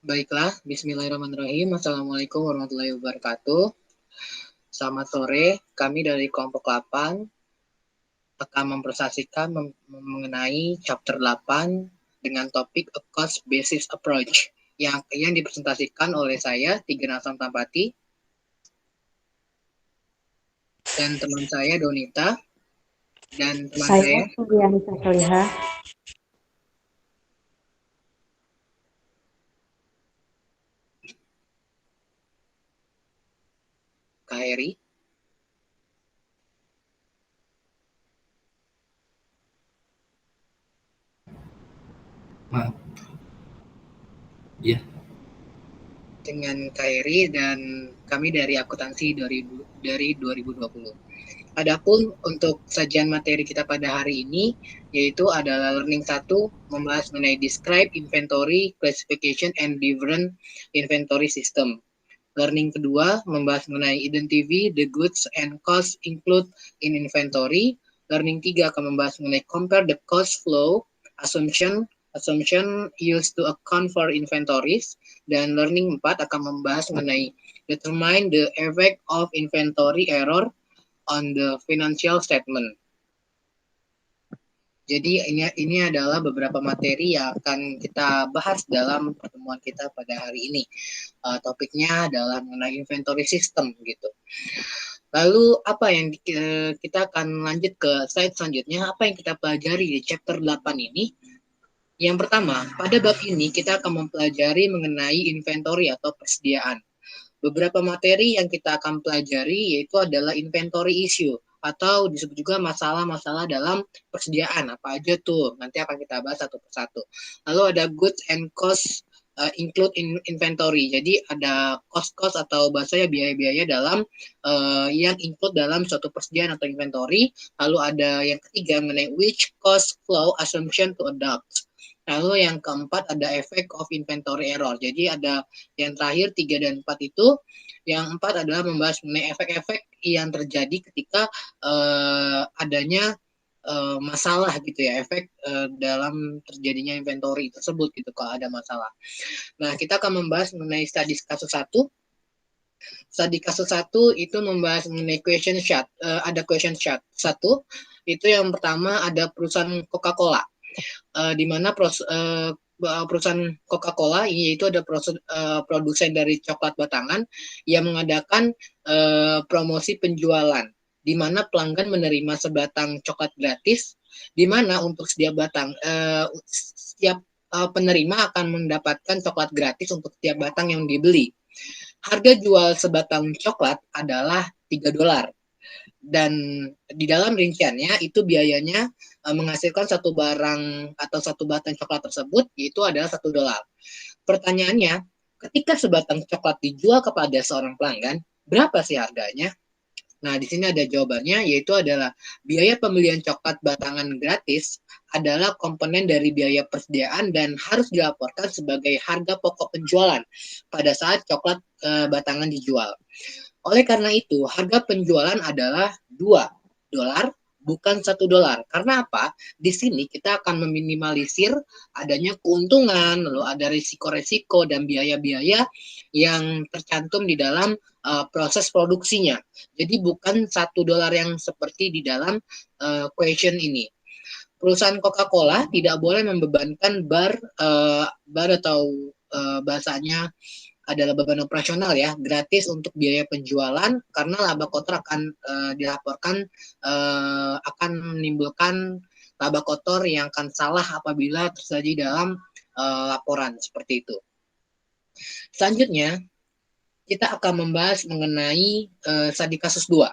Baiklah, bismillahirrahmanirrahim. Assalamualaikum warahmatullahi wabarakatuh. Selamat sore, kami dari kelompok 8 akan mempresentasikan mengenai chapter 8 dengan topik A Cost Basis Approach yang dipresentasikan oleh saya, Tiga Nasam Tampati, dan teman saya, Donita, dan teman saya, Subianisa Soliha. Kak Heri. Maaf. Ya. Dengan Kak Heri dan kami dari akuntansi dari 2020. Adapun untuk sajian materi kita pada hari ini yaitu adalah learning 1 membahas mengenai describe inventory, classification and different inventory system. Learning kedua membahas mengenai identify the goods and cost include in inventory. Learning 3 akan membahas mengenai compare the cost flow assumption used to account for inventories, dan learning 4 akan membahas mengenai determine the effect of inventory error on the financial statement. Jadi ini adalah beberapa materi yang akan kita bahas dalam pertemuan kita pada hari ini. Topiknya adalah mengenai inventory system gitu. Lalu apa yang kita akan lanjut ke slide selanjutnya, apa yang kita pelajari di chapter 8 ini? Yang pertama, pada bab ini kita akan mempelajari mengenai inventory atau persediaan. Beberapa materi yang kita akan pelajari yaitu adalah inventory issue atau disebut juga masalah-masalah dalam persediaan. Apa aja tuh? Nanti akan kita bahas satu persatu. Lalu ada goods and cost include in inventory. Jadi ada cost-cost atau bahasanya biaya-biaya dalam yang include dalam suatu persediaan atau inventory. Lalu ada yang ketiga mengenai which cost flow assumption to adopt. Lalu yang keempat ada effect of inventory error. Jadi ada yang terakhir 3 dan 4 itu. Yang 4 adalah membahas mengenai efek-efek yang terjadi ketika adanya masalah gitu ya, efek dalam terjadinya inventory tersebut gitu kalau ada masalah. Nah, kita akan membahas mengenai study kasus 1. Study kasus 1 itu membahas mengenai question shot. Ada question shot 1. Itu yang pertama ada perusahaan Coca-Cola. Di mana perusahaan Coca-Cola yaitu ada produsen dari coklat batangan yang mengadakan promosi penjualan di mana pelanggan menerima sebatang coklat gratis, di mana untuk setiap penerima akan mendapatkan coklat gratis untuk setiap batang yang dibeli. Harga jual sebatang coklat adalah $3. Dan di dalam rinciannya itu biayanya menghasilkan satu barang atau satu batang coklat tersebut yaitu adalah $1. Pertanyaannya, ketika sebatang coklat dijual kepada seorang pelanggan, berapa sih harganya? Nah, di sini ada jawabannya, yaitu adalah biaya pembelian coklat batangan gratis adalah komponen dari biaya persediaan dan harus dilaporkan sebagai harga pokok penjualan pada saat coklat batangan dijual. Oleh karena itu, harga penjualan adalah $2, bukan $1. Karena apa? Di sini kita akan meminimalisir adanya keuntungan, lalu ada risiko-risiko dan biaya-biaya yang tercantum di dalam proses produksinya. Jadi bukan $1 yang seperti di dalam question ini. Perusahaan Coca-Cola tidak boleh membebankan bar atau bahasanya adalah beban operasional ya, gratis untuk biaya penjualan karena laba kotor akan dilaporkan akan menimbulkan laba kotor yang akan salah apabila terjadi dalam laporan seperti itu. Selanjutnya, kita akan membahas mengenai studi kasus 2.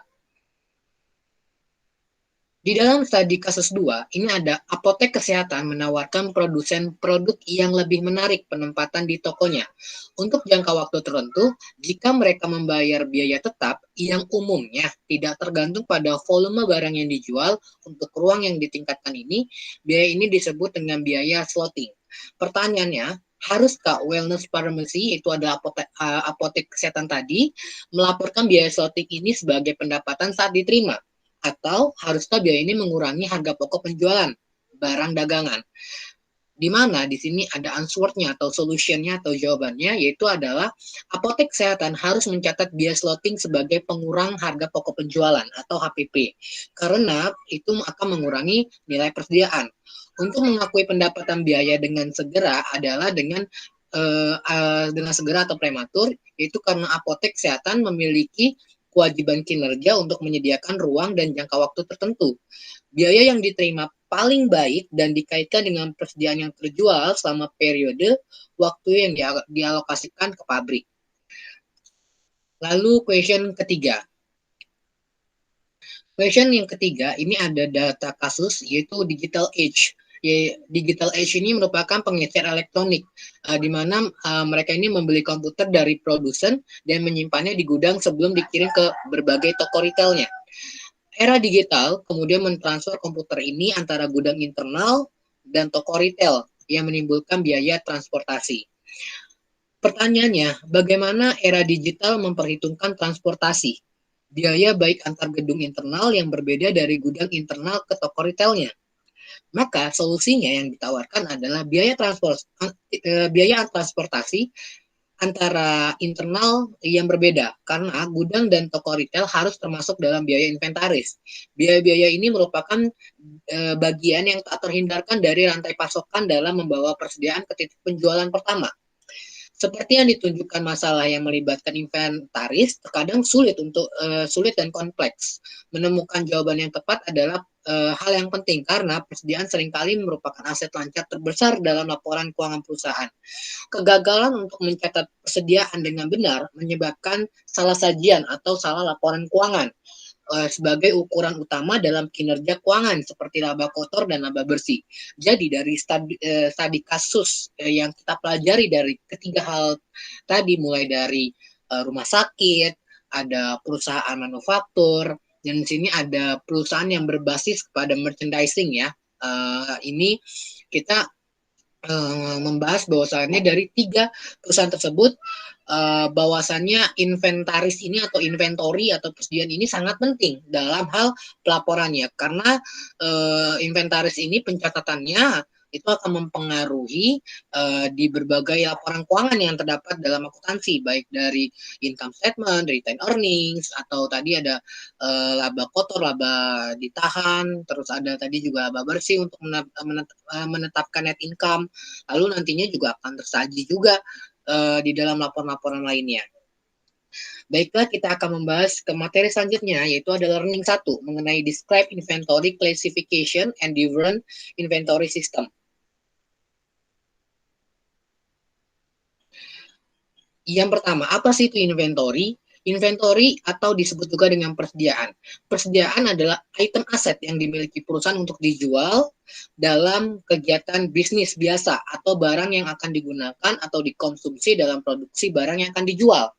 Di dalam studi kasus 2, ini ada apotek kesehatan menawarkan produsen produk yang lebih menarik penempatan di tokonya. Untuk jangka waktu tertentu, jika mereka membayar biaya tetap yang umumnya tidak tergantung pada volume barang yang dijual, untuk ruang yang ditingkatkan ini, biaya ini disebut dengan biaya slotting. Pertanyaannya, haruskah wellness pharmacy, itu adalah apotek kesehatan tadi, melaporkan biaya slotting ini sebagai pendapatan saat diterima? Atau haruskah biaya ini mengurangi harga pokok penjualan barang dagangan? di mana di sini ada answer-nya atau solution-nya atau jawabannya, yaitu adalah apotek kesehatan harus mencatat biaya slotting sebagai pengurang harga pokok penjualan atau HPP, karena itu akan mengurangi nilai persediaan. Untuk mengakui pendapatan biaya dengan segera adalah dengan segera atau prematur, yaitu karena apotek kesehatan memiliki kewajiban kinerja untuk menyediakan ruang dan jangka waktu tertentu. Biaya yang diterima paling baik dan dikaitkan dengan persediaan yang terjual selama periode waktu yang dialokasikan ke pabrik. Lalu question ketiga. Question yang ketiga, ini ada data kasus, yaitu digital age. Digital age ini merupakan pengecer elektronik, di mana mereka ini membeli komputer dari produsen dan menyimpannya di gudang sebelum dikirim ke berbagai toko retailnya. Era digital kemudian mentransfer komputer ini antara gudang internal dan toko retail yang menimbulkan biaya transportasi. Pertanyaannya, bagaimana era digital memperhitungkan transportasi? Biaya baik antar gedung internal yang berbeda dari gudang internal ke toko retailnya. Maka solusinya yang ditawarkan adalah biaya transportasi antara internal yang berbeda, karena gudang dan toko retail harus termasuk dalam biaya inventaris. Biaya-biaya ini merupakan bagian yang tak terhindarkan dari rantai pasokan dalam membawa persediaan ke titik penjualan pertama. Seperti yang ditunjukkan, masalah yang melibatkan inventaris terkadang sulit dan kompleks. Menemukan jawaban yang tepat adalah hal yang penting, karena persediaan seringkali merupakan aset lancar terbesar dalam laporan keuangan perusahaan. Kegagalan untuk mencatat persediaan dengan benar menyebabkan salah sajian atau salah laporan keuangan sebagai ukuran utama dalam kinerja keuangan seperti laba kotor dan laba bersih. Jadi dari studi kasus yang kita pelajari dari ketiga hal tadi, mulai dari rumah sakit, ada perusahaan manufaktur, dan di sini ada perusahaan yang berbasis kepada merchandising ya. Ini kita membahas bahwasannya dari tiga perusahaan tersebut, bahwasannya inventaris ini atau inventory atau persediaan ini sangat penting dalam hal pelaporannya, karena inventaris ini pencatatannya itu akan mempengaruhi di berbagai laporan keuangan yang terdapat dalam akuntansi, baik dari income statement, retained earnings, atau tadi ada laba kotor, laba ditahan, terus ada tadi juga laba bersih untuk menetapkan net income. Lalu nantinya juga akan tersaji juga di dalam laporan-laporan lainnya. Baiklah, kita akan membahas ke materi selanjutnya, yaitu adalah learning 1 mengenai describe inventory classification and different inventory system. Yang pertama, apa sih itu inventory? Inventory atau disebut juga dengan persediaan. Persediaan adalah item aset yang dimiliki perusahaan untuk dijual dalam kegiatan bisnis biasa atau barang yang akan digunakan atau dikonsumsi dalam produksi barang yang akan dijual.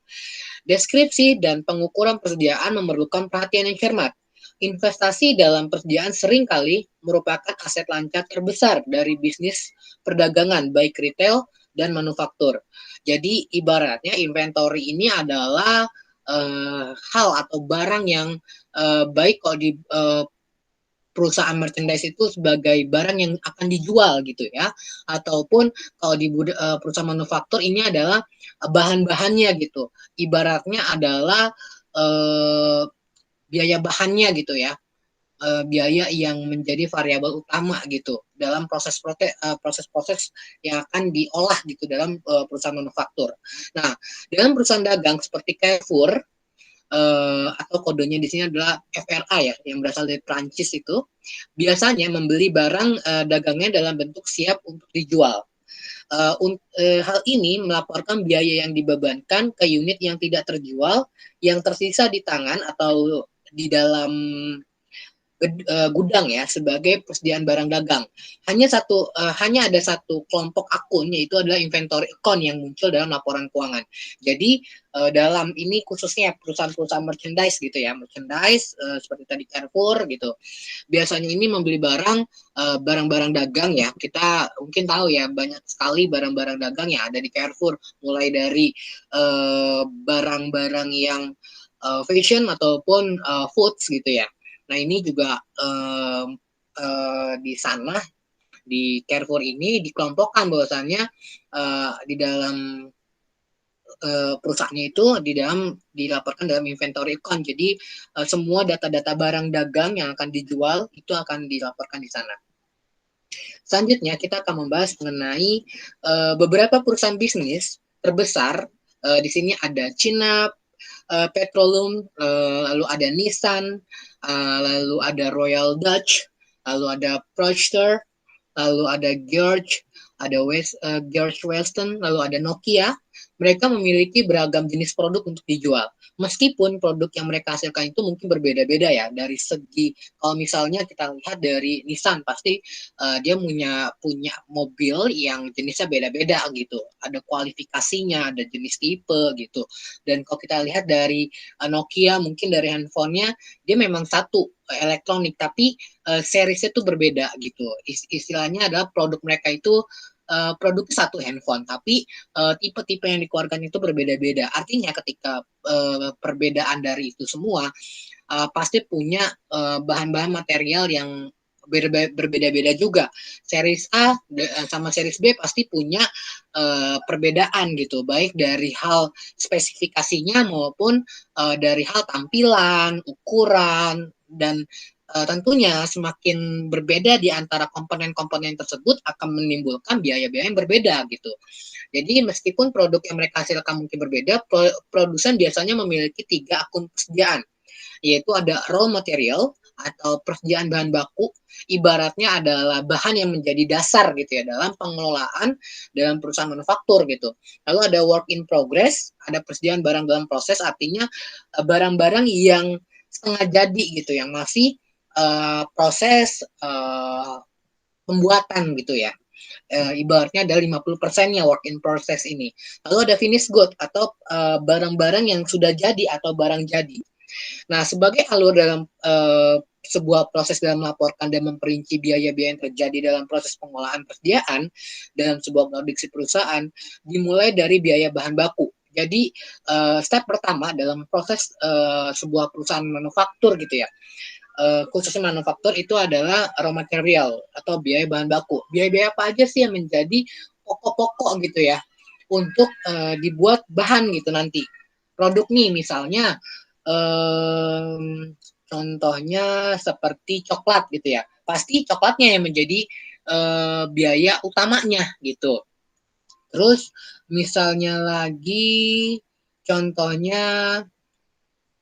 Deskripsi dan pengukuran persediaan memerlukan perhatian yang cermat. Investasi dalam persediaan seringkali merupakan aset lancar terbesar dari bisnis perdagangan, baik retail dan manufaktur. Jadi ibaratnya inventory ini adalah hal atau barang yang baik kalau di perusahaan merchandise itu sebagai barang yang akan dijual gitu ya, ataupun kalau di perusahaan manufaktur ini adalah bahan-bahannya gitu. Ibaratnya adalah biaya bahannya gitu ya, biaya yang menjadi variabel utama gitu dalam proses-proses yang akan diolah gitu dalam perusahaan manufaktur. Nah, dalam perusahaan dagang seperti Carrefour, atau kodenya di sini adalah FRA ya, yang berasal dari Prancis itu, biasanya membeli barang dagangnya dalam bentuk siap untuk dijual. Hal ini melaporkan biaya yang dibebankan ke unit yang tidak terjual, yang tersisa di tangan atau di dalam gudang ya, sebagai persediaan barang dagang. Hanya ada satu kelompok akun, yaitu adalah inventory account yang muncul dalam laporan keuangan. Jadi dalam ini khususnya perusahaan-perusahaan merchandise gitu ya, seperti tadi Carrefour gitu. Biasanya ini membeli barang-barang dagang ya. Kita mungkin tahu ya, banyak sekali barang-barang dagang yang ada di Carrefour, mulai dari barang-barang yang fashion ataupun foods gitu ya. Nah, ini juga di sana di Carrefour ini dikelompokkan bahwasannya di dalam perusahaannya itu dilaporkan dalam inventory account. Jadi semua data-data barang dagang yang akan dijual itu akan dilaporkan di sana. Selanjutnya kita akan membahas mengenai beberapa perusahaan bisnis terbesar. Di sini ada Cina Petroleum, lalu ada Nissan, lalu ada Royal Dutch, lalu ada Prochster, lalu ada George Weston, lalu ada Nokia. Mereka memiliki beragam jenis produk untuk dijual. Meskipun produk yang mereka hasilkan itu mungkin berbeda-beda ya. Dari segi, kalau misalnya kita lihat dari Nissan, pasti dia punya mobil yang jenisnya beda-beda gitu. Ada kualifikasinya, ada jenis tipe gitu. Dan kalau kita lihat dari Nokia, mungkin dari handphonenya, dia memang satu elektronik, tapi seriesnya itu berbeda gitu. Istilahnya adalah produk mereka itu produk satu handphone, tapi tipe-tipe yang dikeluarkan itu berbeda-beda. Artinya ketika perbedaan dari itu semua, pasti punya bahan-bahan material yang berbeda-beda juga. Series A sama series B pasti punya perbedaan gitu, baik dari hal spesifikasinya maupun dari hal tampilan, ukuran, dan tentunya semakin berbeda di antara komponen-komponen tersebut akan menimbulkan biaya-biaya yang berbeda gitu. Jadi meskipun produk yang mereka hasilkan mungkin berbeda, produsen biasanya memiliki 3 akun persediaan, yaitu ada raw material atau persediaan bahan baku, ibaratnya adalah bahan yang menjadi dasar gitu ya dalam pengelolaan dalam perusahaan manufaktur gitu. Lalu ada work in progress, ada persediaan barang dalam proses, artinya barang-barang yang setengah jadi gitu, yang masih proses pembuatan gitu ya. Ibaratnya ada 50%-nya work in process ini. Lalu ada finished good atau barang-barang yang sudah jadi atau barang jadi. Nah, sebagai alur dalam sebuah proses dalam melaporkan dan memperinci biaya-biaya yang terjadi dalam proses pengolahan persediaan dalam sebuah produksi perusahaan, dimulai dari biaya bahan baku. Jadi, step pertama dalam proses sebuah perusahaan manufaktur gitu ya, khususnya manufaktur itu adalah raw material atau biaya bahan baku. Biaya-biaya apa aja sih yang menjadi pokok-pokok gitu ya untuk dibuat bahan gitu nanti. Produk nih misalnya contohnya seperti coklat gitu ya. Pasti coklatnya yang menjadi biaya utamanya gitu. Terus misalnya lagi contohnya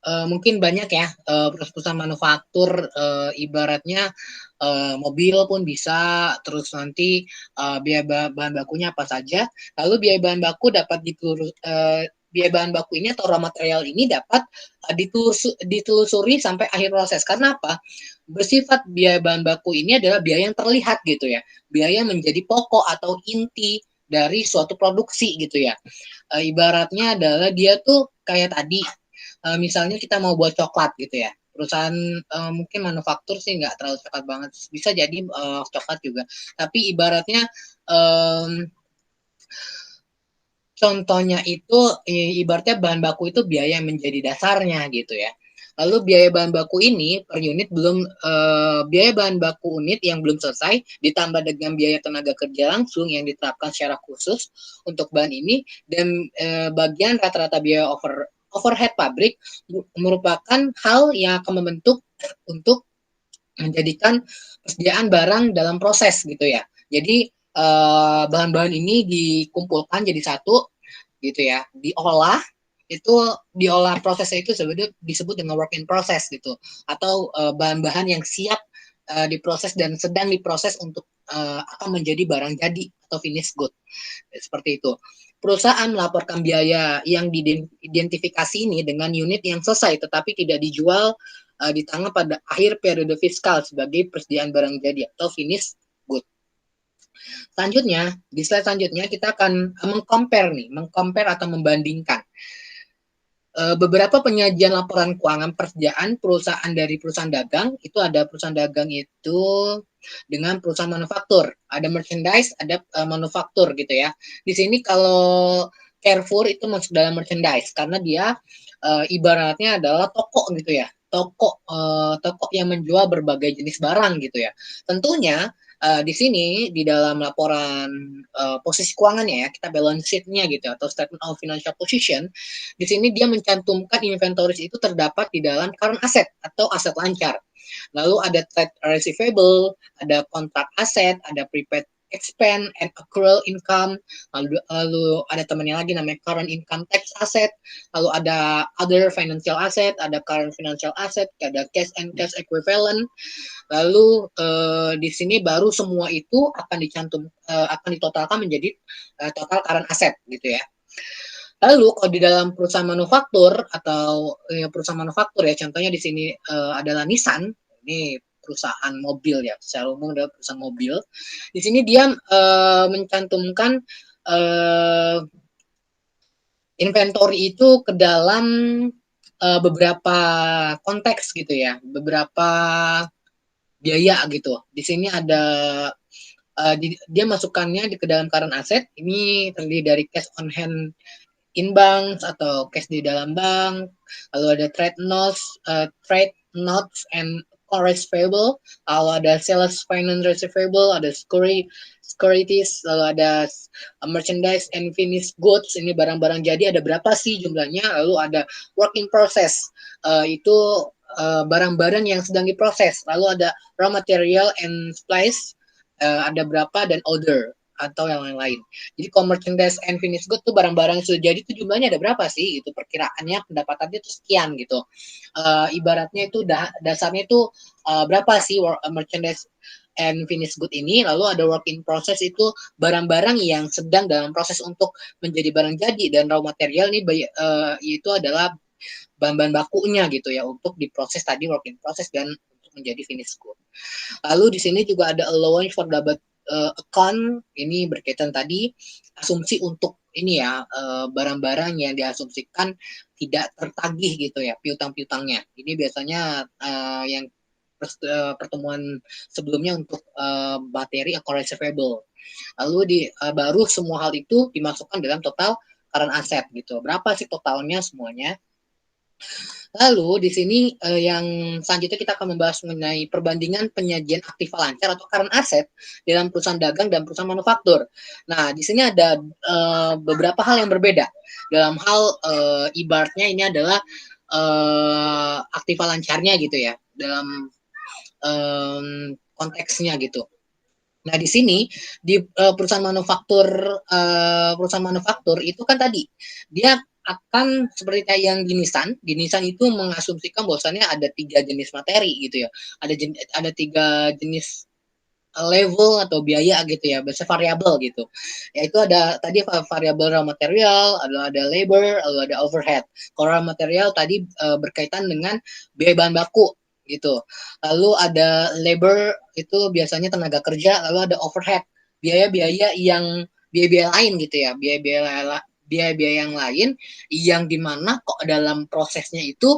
mungkin banyak ya perusahaan manufaktur ibaratnya mobil pun bisa, terus nanti biaya bahan bakunya apa saja, lalu biaya bahan baku dapat biaya bahan baku ini atau raw material ini dapat ditelusuri sampai akhir proses. Karena apa? Bersifat biaya bahan baku ini adalah biaya yang terlihat gitu ya, biaya menjadi pokok atau inti dari suatu produksi gitu ya. Ibaratnya adalah dia tuh kayak tadi misalnya kita mau buat coklat gitu ya, perusahaan mungkin manufaktur sih nggak terlalu coklat banget, bisa jadi coklat juga, tapi ibaratnya contohnya itu ibaratnya bahan baku itu biaya yang menjadi dasarnya gitu ya. Lalu biaya bahan baku ini per unit biaya bahan baku unit yang belum selesai ditambah dengan biaya tenaga kerja langsung yang diterapkan secara khusus untuk bahan ini, dan bagian rata-rata biaya overhead pabrik merupakan hal yang akan membentuk untuk menjadikan persediaan barang dalam proses gitu ya. Jadi bahan-bahan ini dikumpulkan jadi satu gitu ya, diolah prosesnya itu sebenarnya disebut dengan work in process gitu, atau bahan-bahan yang siap diproses dan sedang diproses untuk akan menjadi barang jadi atau finished good seperti itu. Perusahaan melaporkan biaya yang diidentifikasi ini dengan unit yang selesai tetapi tidak dijual di tangan pada akhir periode fiskal sebagai persediaan barang jadi atau finished good. Selanjutnya, di slide selanjutnya kita akan mengcompare atau membandingkan beberapa penyajian laporan keuangan persediaan perusahaan dari perusahaan dagang. Itu ada perusahaan dagang itu dengan perusahaan manufaktur, ada merchandise, ada manufaktur gitu ya. Di sini kalau Carrefour itu masuk dalam merchandise karena dia ibaratnya adalah toko gitu ya, toko yang menjual berbagai jenis barang gitu ya. Tentunya Di sini di dalam laporan posisi keuangannya ya, kita balance sheet-nya gitu atau statement of financial position. Di sini dia mencantumkan inventories itu terdapat di dalam current asset atau aset lancar. Lalu ada trade receivable, ada contract asset, ada prepaid expense and accrual income, lalu ada temannya lagi namanya current income tax asset, lalu ada other financial asset, ada current financial asset, ada cash and cash equivalent. Lalu di sini baru semua itu akan ditotalkan menjadi total current asset gitu ya. Lalu kalau di dalam perusahaan manufaktur atau perusahaan manufaktur ya, contohnya di sini adalah Nissan. Ini perusahaan mobil ya, secara umum adalah perusahaan mobil. Di sini dia mencantumkan inventory itu ke dalam beberapa konteks gitu ya, beberapa biaya gitu. Di sini ada dia masukkannya ke dalam current asset. Ini terdiri dari cash on hand in bank atau cash di dalam bank. Lalu ada trade notes and forex payable. Lalu ada sales finance receivable, ada securities, lalu ada merchandise and finished goods. Ini barang-barang jadi ada berapa sih jumlahnya? Lalu ada work in process. Itu barang-barang yang sedang diproses. Lalu ada raw material and supplies, ada berapa, dan order atau yang lain-lain. Jadi kalau merchandise and finished good tuh barang-barang yang sudah jadi itu jumlahnya ada berapa sih? Itu perkiraannya pendapatannya itu sekian gitu. Ibaratnya itu dasarnya itu berapa sih merchandise and finished good ini. Lalu ada work in process, itu barang-barang yang sedang dalam proses untuk menjadi barang jadi, dan raw material ini itu adalah bahan-bahan bakunya gitu ya untuk diproses tadi, work in process, dan untuk menjadi finished good. Lalu di sini juga ada allowance for double account. Ini berkaitan tadi asumsi untuk ini ya, barang-barang yang diasumsikan tidak tertagih gitu ya, piutang-piutangnya. Ini biasanya yang pertemuan sebelumnya untuk materi account receivable. Lalu baru semua hal itu dimasukkan dalam total current asset gitu. Berapa sih totalnya semuanya? Lalu di sini yang selanjutnya kita akan membahas mengenai perbandingan penyajian aktiva lancar atau current asset dalam perusahaan dagang dan perusahaan manufaktur. Nah, di sini ada beberapa hal yang berbeda. Dalam hal ibaratnya ini adalah aktiva lancarnya gitu ya, dalam konteksnya gitu. Nah, di sini di perusahaan manufaktur itu kan tadi dia akan seperti kayak yang di Nissan itu mengasumsikan bahwasannya ada 3 jenis materi gitu ya. Ada 3 jenis level atau biaya gitu ya, biasanya variabel gitu. Yaitu ada tadi variabel raw material, ada labor, lalu ada overhead. Kalau raw material tadi berkaitan dengan biaya bahan baku gitu. Lalu ada labor, itu biasanya tenaga kerja, lalu ada overhead, biaya-biaya yang biaya-biaya lain gitu ya, biaya-biaya yang lain yang dimana kok dalam prosesnya itu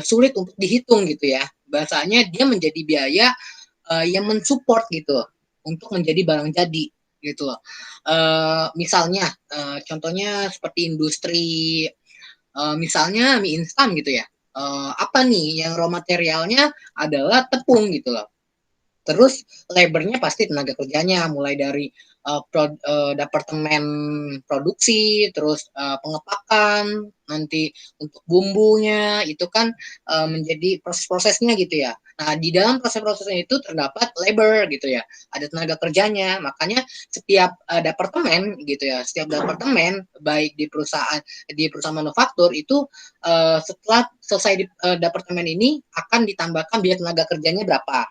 sulit untuk dihitung gitu ya. Bahasanya dia menjadi biaya yang mensupport gitu untuk menjadi barang jadi gitu loh. Misalnya contohnya seperti industri misalnya mie instan gitu ya. Apa nih yang raw materialnya adalah tepung gitu loh. Terus labornya pasti tenaga kerjanya, mulai dari departemen produksi, terus pengepakan, nanti untuk bumbunya itu kan menjadi proses-prosesnya gitu ya. Nah, di dalam proses-prosesnya itu terdapat labor gitu ya, ada tenaga kerjanya. Makanya setiap departemen gitu ya, setiap departemen baik di perusahaan manufaktur itu setelah selesai departemen ini akan ditambahkan biaya tenaga kerjanya berapa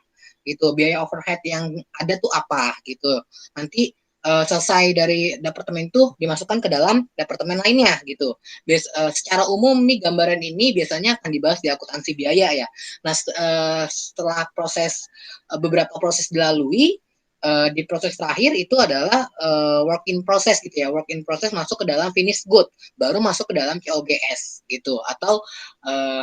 gitu, biaya overhead yang ada tuh apa gitu. Nanti selesai dari departemen itu dimasukkan ke dalam departemen lainnya gitu. Secara umum nih gambaran ini biasanya akan dibahas di akuntansi biaya ya. Nah, setelah beberapa proses dilalui, di proses terakhir itu adalah work in process gitu ya. Work in process masuk ke dalam finished good, baru masuk ke dalam COGS gitu, atau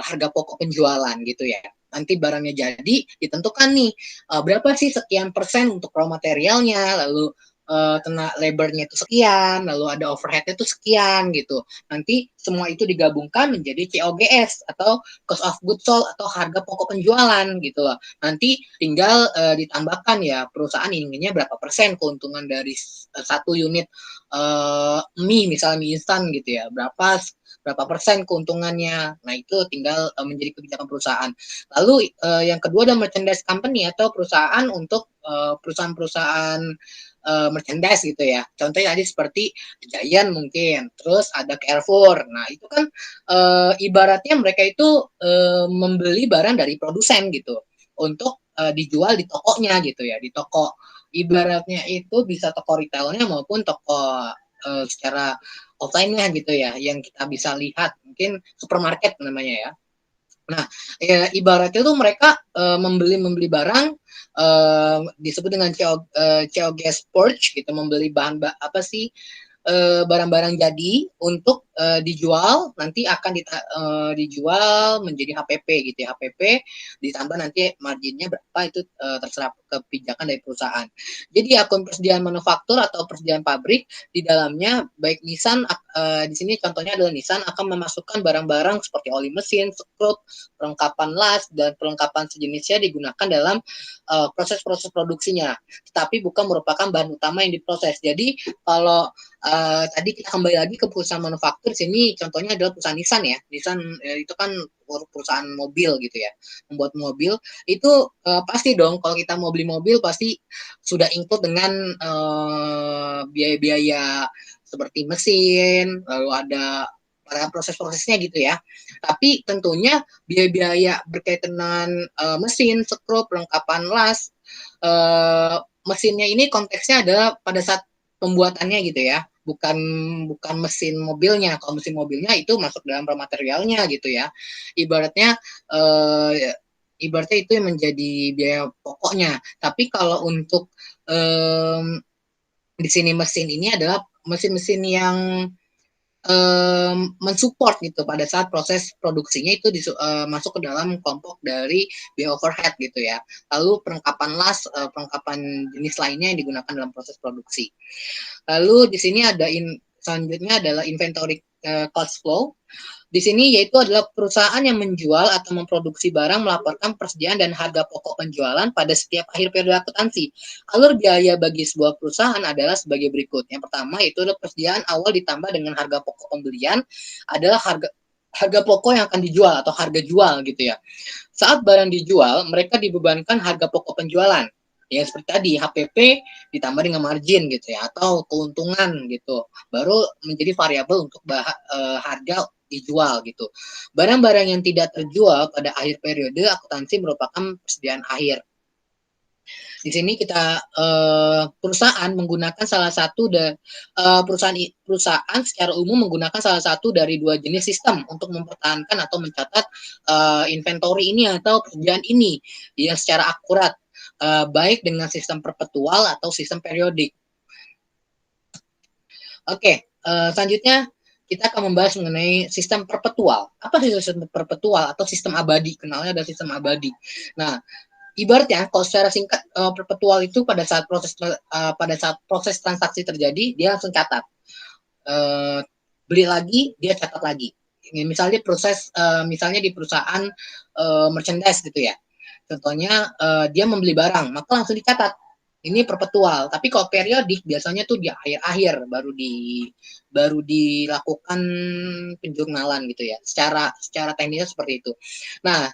harga pokok penjualan gitu ya. Nanti barangnya jadi ditentukan nih berapa sih sekian persen untuk raw materialnya, lalu labornya itu sekian, lalu ada overhead itu sekian gitu. Nanti semua itu digabungkan menjadi COGS atau cost of goods sold atau harga pokok penjualan gitu loh. Nanti tinggal ditambahkan ya perusahaan inginnya berapa persen keuntungan dari satu unit mie misalnya mie instan gitu ya, berapa persen keuntungannya. Nah itu tinggal menjadi kebijakan perusahaan. Lalu yang kedua ada merchandise company atau perusahaan untuk perusahaan-perusahaan merchandise gitu ya. Contohnya tadi seperti Giant mungkin, terus ada Carrefour. Nah itu kan ibaratnya mereka itu membeli barang dari produsen gitu untuk dijual di tokonya gitu ya, di toko. Ibaratnya itu bisa toko retailnya maupun toko secara offline-nya gitu ya, yang kita bisa lihat mungkin supermarket namanya ya. Nah, ya, ibaratnya tuh mereka membeli barang disebut dengan COGS purge gitu, membeli bahan apa sih barang-barang jadi untuk dijual nanti akan dijual menjadi HPP gitu ya, HPP ditambah nanti marginnya berapa itu terserah kebijakan dari perusahaan. Jadi akun persediaan manufaktur atau persediaan pabrik di dalamnya baik Nissan di sini contohnya adalah Nissan akan memasukkan barang-barang seperti oli mesin, skrup, perlengkapan las dan perlengkapan sejenisnya digunakan dalam proses-proses produksinya, tetapi bukan merupakan bahan utama yang diproses. Jadi kalau tadi kita kembali lagi ke perusahaan manufaktur sini contohnya adalah perusahaan Nissan ya. Nissan itu kan perusahaan mobil gitu ya, membuat mobil itu pasti dong kalau kita mau beli mobil pasti sudah include dengan biaya-biaya seperti mesin, lalu ada pada proses-prosesnya gitu ya. Tapi tentunya biaya-biaya berkaitan dengan mesin, skrup, perlengkapan las, mesinnya ini konteksnya adalah pada saat pembuatannya gitu ya, bukan mesin mobilnya. Kalau mesin mobilnya itu masuk dalam raw materialnya gitu ya. Ibaratnya itu yang menjadi biaya pokoknya. Tapi kalau untuk di sini mesin ini adalah mesin-mesin yang mensupport gitu pada saat proses produksinya itu masuk ke dalam kelompok dari biaya overhead gitu ya. Lalu perlengkapan las, perlengkapan jenis lainnya yang digunakan dalam proses produksi. Lalu di sini ada selanjutnya adalah inventory cost flow. Di sini yaitu adalah perusahaan yang menjual atau memproduksi barang melaporkan persediaan dan harga pokok penjualan pada setiap akhir periode akuntansi. Alur biaya bagi sebuah perusahaan adalah sebagai berikut. Yang pertama yaitu adalah persediaan awal ditambah dengan harga pokok pembelian adalah harga pokok yang akan dijual atau harga jual gitu ya. Saat barang dijual, mereka dibebankan harga pokok penjualan. Ya seperti tadi HPP ditambah dengan margin gitu ya atau keuntungan gitu. Baru menjadi variabel untuk harga dijual gitu. Barang-barang yang tidak terjual pada akhir periode akuntansi merupakan persediaan akhir. Di sini kita perusahaan menggunakan salah satu perusahaan secara umum menggunakan salah satu dari dua jenis sistem untuk mempertahankan atau mencatat inventory ini atau persediaan ini yang secara akurat, baik dengan sistem perpetual atau sistem periodik. Oke, selanjutnya kita akan membahas mengenai sistem perpetual. Apa sih sistem perpetual atau sistem abadi? Kenalnya ada sistem abadi. Nah, ibaratnya kalau secara singkat perpetual itu pada saat proses transaksi terjadi dia langsung catat. Beli lagi dia catat lagi. Misalnya misalnya di perusahaan merchandise gitu ya. Contohnya dia membeli barang, maka langsung dicatat. Ini perpetual, tapi kalau periodik biasanya tuh di akhir-akhir baru dilakukan penjurnalan gitu ya. Secara teknisnya seperti itu. Nah,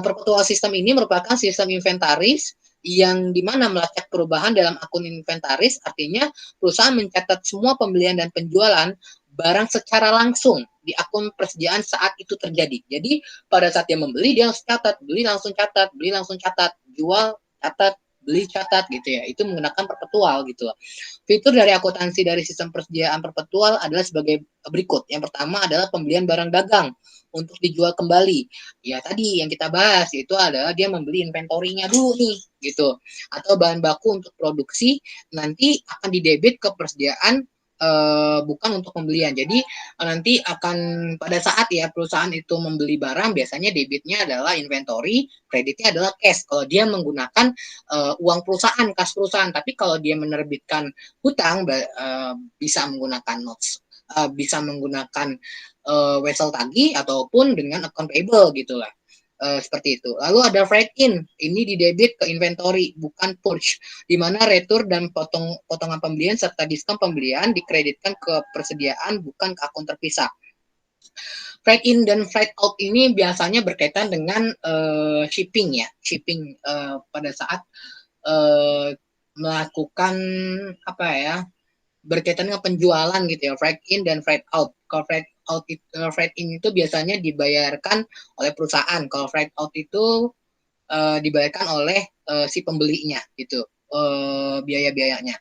perpetual sistem ini merupakan sistem inventaris yang dimana melacak perubahan dalam akun inventaris, artinya perusahaan mencatat semua pembelian dan penjualan barang secara langsung di akun persediaan saat itu terjadi. Jadi pada saat dia membeli dia langsung catat, beli langsung catat, jual catat, beli catat gitu ya. Itu menggunakan perpetual gitu. Fitur dari akuntansi dari sistem persediaan perpetual adalah sebagai berikut. Yang pertama adalah pembelian barang dagang untuk dijual kembali. Ya tadi yang kita bahas itu adalah dia membeli inventorinya dulu nih gitu. Atau bahan baku untuk produksi nanti akan didebit ke persediaan bukan untuk pembelian. Jadi nanti akan pada saat ya perusahaan itu membeli barang, biasanya debitnya adalah inventory, kreditnya adalah cash. Kalau dia menggunakan uang perusahaan, kas perusahaan. Tapi kalau dia menerbitkan hutang, bisa menggunakan notes, bisa menggunakan wesel tagih ataupun dengan account payable gitulah. Seperti itu. Lalu ada freight in, ini didebit ke inventory, bukan purge, di mana retur dan potongan pembelian serta diskon pembelian dikreditkan ke persediaan, bukan ke akun terpisah. Freight in dan freight out ini biasanya berkaitan dengan shipping ya, shipping pada saat melakukan apa ya, berkaitan dengan penjualan gitu ya, freight in dan freight out. Kalau freight in itu biasanya dibayarkan oleh perusahaan, kalau freight out itu dibayarkan oleh si pembelinya gitu, biaya-biayanya.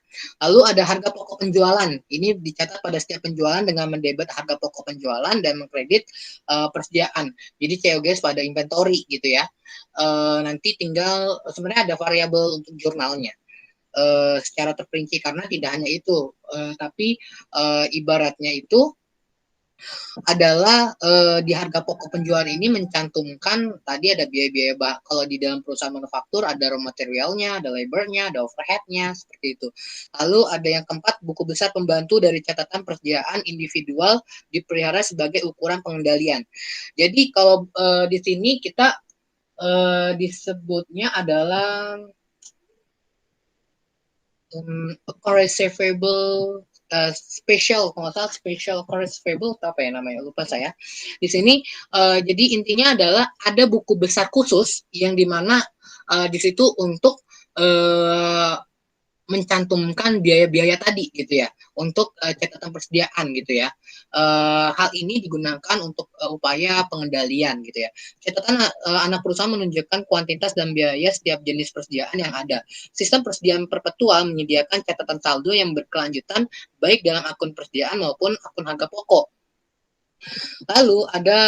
Lalu ada harga pokok penjualan. Ini dicatat pada setiap penjualan dengan mendebit harga pokok penjualan dan mengkredit persediaan. Jadi COGS pada inventory gitu ya. Nanti tinggal sebenarnya ada variabel untuk jurnalnya. Secara terperinci karena tidak hanya itu, tapi ibaratnya itu adalah di harga pokok penjualan ini mencantumkan tadi ada biaya-biaya, kalau di dalam perusahaan manufaktur ada raw materialnya, ada labornya, ada overheadnya, seperti itu. Lalu ada yang keempat, buku besar pembantu dari catatan persediaan individual dipelihara sebagai ukuran pengendalian. Jadi kalau di sini kita disebutnya adalah receivable special, kalau nggak salah special receivable apa ya namanya, lupa saya. Di sini jadi intinya adalah ada buku besar khusus yang dimana di situ untuk mencantumkan biaya-biaya tadi gitu ya, untuk catatan persediaan gitu ya. Hal ini digunakan untuk upaya pengendalian gitu ya. Catatan anak perusahaan menunjukkan kuantitas dan biaya setiap jenis persediaan yang ada. Sistem persediaan perpetual menyediakan catatan saldo yang berkelanjutan baik dalam akun persediaan maupun akun harga pokok. Lalu ada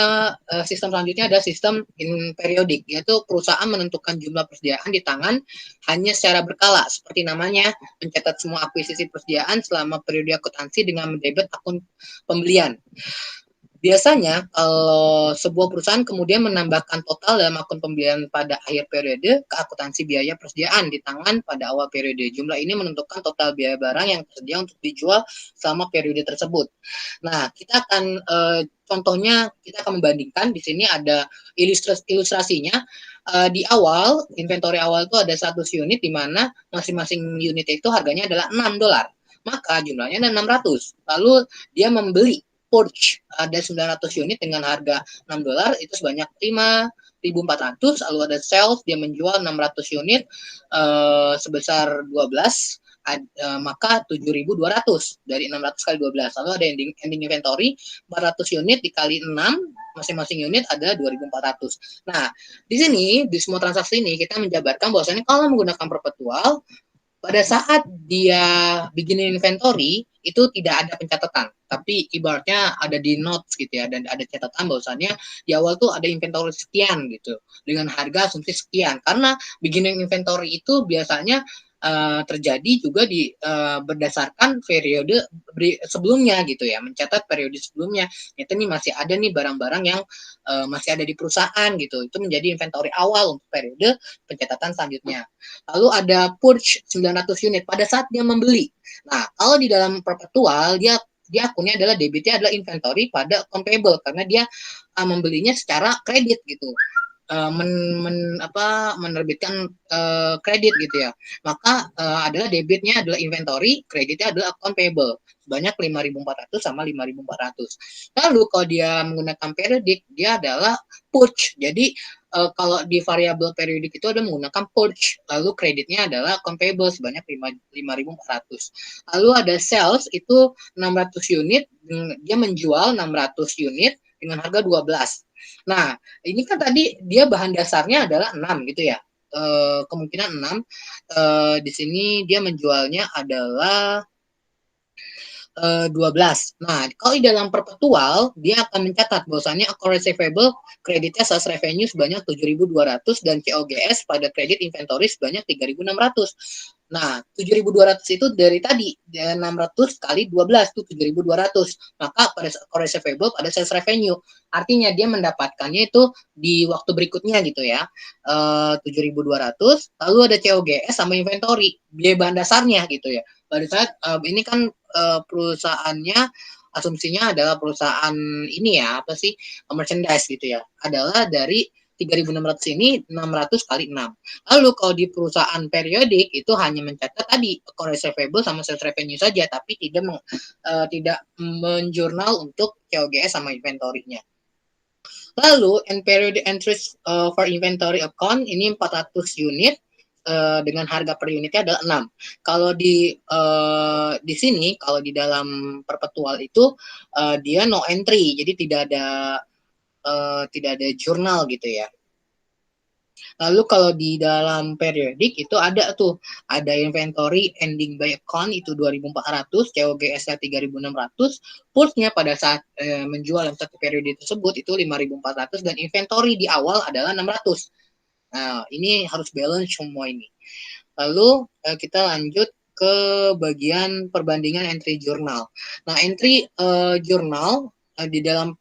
sistem selanjutnya, ada sistem periodik, yaitu perusahaan menentukan jumlah persediaan di tangan hanya secara berkala, seperti namanya, mencatat semua akuisisi persediaan selama periode akuntansi dengan mendebit akun pembelian. Biasanya kalau sebuah perusahaan kemudian menambahkan total dalam akun pembelian pada akhir periode ke akuntansi biaya persediaan di tangan pada awal periode. Jumlah ini menentukan total biaya barang yang tersedia untuk dijual selama periode tersebut. Nah, kita akan contohnya kita akan membandingkan. Di sini ada ilustrasinya. Di awal, inventory awal itu ada 100 unit di mana masing-masing unit itu harganya adalah $6. Maka jumlahnya ada 600. Lalu dia membeli purge ada 900 unit dengan harga $6, itu sebanyak 5.400. Lalu ada sales, dia menjual 600 unit sebesar 12, maka 7.200 dari 600 kali 12. Lalu ada ending inventory 400 unit dikali 6, masing-masing unit ada 2.400. Nah, di sini di semua transaksi ini kita menjabarkan bahwasanya kalau menggunakan perpetual, pada saat dia bikin inventory itu tidak ada pencatatan, tapi ibaratnya ada di notes gitu ya, dan ada catatan bahwasannya di awal tuh ada inventory sekian gitu dengan harga asumsi sekian, karena beginning inventory itu biasanya terjadi juga berdasarkan periode sebelumnya gitu ya, mencatat periode sebelumnya itu nih masih ada nih barang-barang yang masih ada di perusahaan gitu, itu menjadi inventory awal untuk periode pencatatan selanjutnya. Lalu ada purge 900 unit pada saat dia membeli. Nah, kalau di dalam perpetual dia akunnya adalah debitnya adalah inventory pada account payable karena dia membelinya secara kredit gitu. Menerbitkan kredit gitu ya, maka adalah debitnya adalah inventory, kreditnya adalah account payable sebanyak 5.400 sama 5.400. Lalu kalau dia menggunakan periodik, dia adalah purge. Jadi kalau di variabel periodik itu ada menggunakan purge, lalu kreditnya adalah account payable sebanyak 5.400. Lalu ada sales, itu 600 unit, dia menjual 600 unit dengan harga 12. Nah, ini kan tadi dia bahan dasarnya adalah 6 gitu ya. Kemungkinan 6. Di sini dia menjualnya adalah 12. Nah, kalau di dalam perpetual dia akan mencatat bahwasannya account receivable kreditnya sales revenue sebanyak 7.200 dan COGS pada kredit inventory sebanyak 3.600. Nah, 7.200 itu dari tadi 600 kali 12 tuh 7.200. Maka pada core receivable pada sales revenue. Artinya dia mendapatkannya itu di waktu berikutnya gitu ya. 7.200, lalu ada COGS sama inventory, biaya bahan dasarnya gitu ya. Pada saat ini kan perusahaannya asumsinya adalah perusahaan ini ya, apa sih? Merchandise gitu ya. Adalah dari 3.600 ini 600 kali 6. Lalu kalau di perusahaan periodik itu hanya mencatat tadi core receivable sama sales revenue saja, tapi tidak menjurnal untuk COGS sama inventory-nya. Lalu periodic entries for inventory account ini 400 unit dengan harga per unitnya adalah 6. Kalau di sini kalau di dalam perpetual itu dia no entry, jadi tidak ada jurnal gitu ya. Lalu kalau di dalam periodik itu ada inventory ending by account itu 2.400, COGS-nya 3.600, pulsnya pada saat menjual dalam satu periode tersebut itu 5.400 dan inventory di awal adalah 600. Nah, ini harus balance semua ini. Lalu kita lanjut ke bagian perbandingan entry jurnal. Nah, entry jurnal di dalam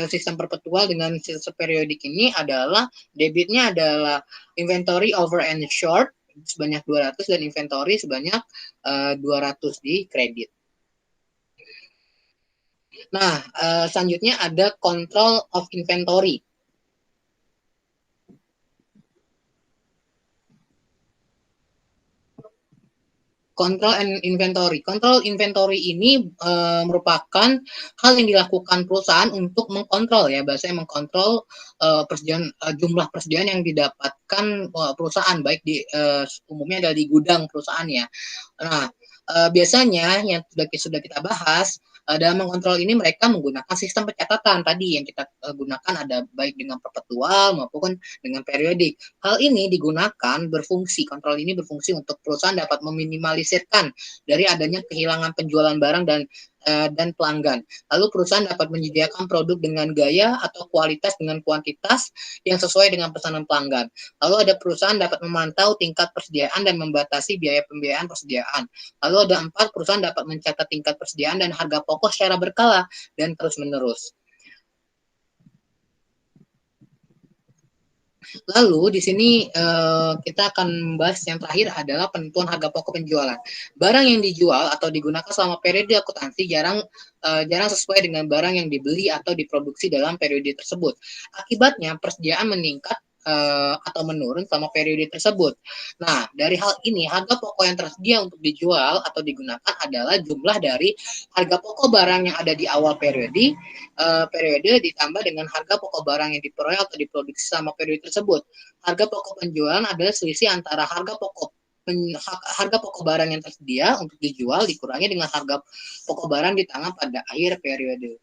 sistem perpetual dengan sistem periodik ini adalah debitnya adalah inventory over and short sebanyak 200 dan inventory sebanyak 200 di kredit. Nah, selanjutnya ada control of inventory. Control and inventory. Control inventory ini merupakan hal yang dilakukan perusahaan untuk mengkontrol ya, bahasanya mengkontrol jumlah persediaan yang didapatkan perusahaan, baik di umumnya ada di gudang perusahaan ya. Nah, biasanya yang sudah kita bahas dalam mengontrol ini mereka menggunakan sistem pencatatan tadi yang kita gunakan ada baik dengan perpetual maupun dengan periodik. Hal ini digunakan kontrol ini berfungsi untuk perusahaan dapat meminimalisirkan dari adanya kehilangan penjualan barang dan pelanggan. Lalu perusahaan dapat menyediakan produk dengan gaya atau kualitas dengan kuantitas yang sesuai dengan pesanan pelanggan. Lalu ada perusahaan dapat memantau tingkat persediaan dan membatasi biaya pembiayaan persediaan. Lalu ada 4, perusahaan dapat mencatat tingkat persediaan dan harga pokok secara berkala dan terus-menerus. Lalu di sini kita akan membahas yang terakhir adalah penentuan harga pokok penjualan. Barang yang dijual atau digunakan selama periode akuntansi jarang sesuai dengan barang yang dibeli atau diproduksi dalam periode tersebut. Akibatnya persediaan meningkat atau menurun selama periode tersebut. Nah, dari hal ini harga pokok yang tersedia untuk dijual atau digunakan adalah jumlah dari harga pokok barang yang ada di awal periode ditambah dengan harga pokok barang yang diperoleh atau diproduksi sama periode tersebut. Harga pokok penjualan adalah selisih antara harga pokok barang yang tersedia untuk dijual dikurangi dengan harga pokok barang di tangan pada akhir periode.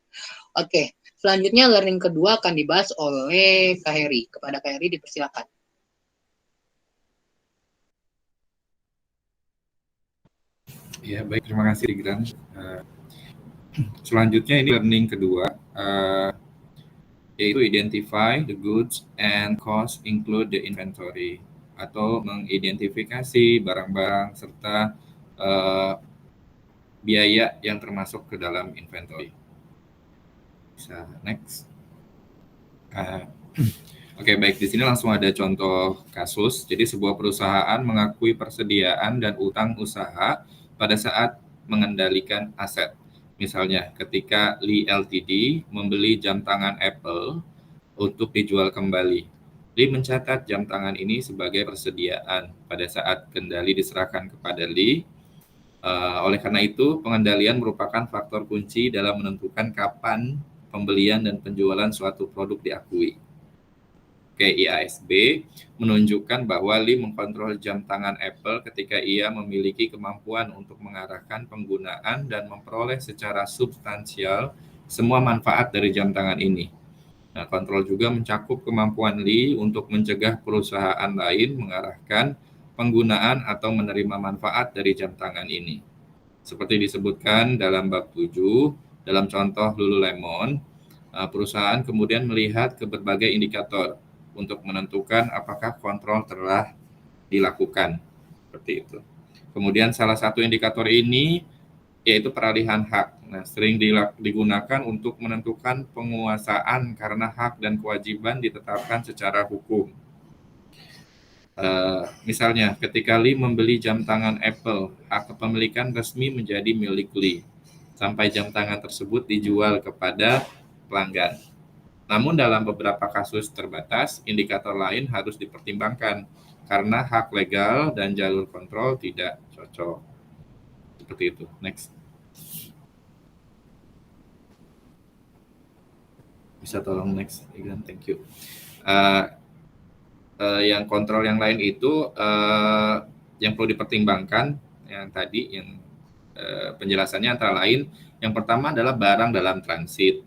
Oke, selanjutnya learning kedua akan dibahas oleh Kak Heri. Kepada Kak Heri dipersilakan. Ya, baik, terima kasih Tigran. Selanjutnya ini learning kedua, yaitu identify the goods and cost include the inventory, atau mengidentifikasi barang-barang serta biaya yang termasuk ke dalam inventory. Bisa next. Oke, baik, di sini langsung ada contoh kasus. Jadi sebuah perusahaan mengakui persediaan dan utang usaha pada saat mengendalikan aset. Misalnya, ketika Lee Ltd membeli jam tangan Apple untuk dijual kembali. Lee mencatat jam tangan ini sebagai persediaan pada saat kendali diserahkan kepada Lee. Oleh karena itu, pengendalian merupakan faktor kunci dalam menentukan kapan pembelian dan penjualan suatu produk diakui. KIASB menunjukkan bahwa Lee mengkontrol jam tangan Apple ketika ia memiliki kemampuan untuk mengarahkan penggunaan dan memperoleh secara substansial semua manfaat dari jam tangan ini. Nah, kontrol juga mencakup kemampuan Lee untuk mencegah perusahaan lain mengarahkan penggunaan atau menerima manfaat dari jam tangan ini. Seperti disebutkan dalam bab 7, dalam contoh Lululemon, perusahaan kemudian melihat ke berbagai indikator untuk menentukan apakah kontrol telah dilakukan. seperti itu. Kemudian salah satu indikator ini yaitu peralihan hak. Nah, sering digunakan untuk menentukan penguasaan karena hak dan kewajiban ditetapkan secara hukum. Misalnya, ketika Lee membeli jam tangan Apple, hak kepemilikan resmi menjadi milik Lee sampai jam tangan tersebut dijual kepada pelanggan. Namun dalam beberapa kasus terbatas, indikator lain harus dipertimbangkan karena hak legal dan jalur kontrol tidak cocok. Seperti itu. Next. Bisa tolong next, Igan, thank you. Yang kontrol yang lain itu yang perlu dipertimbangkan yang tadi yang penjelasannya antara lain yang pertama adalah barang dalam transit.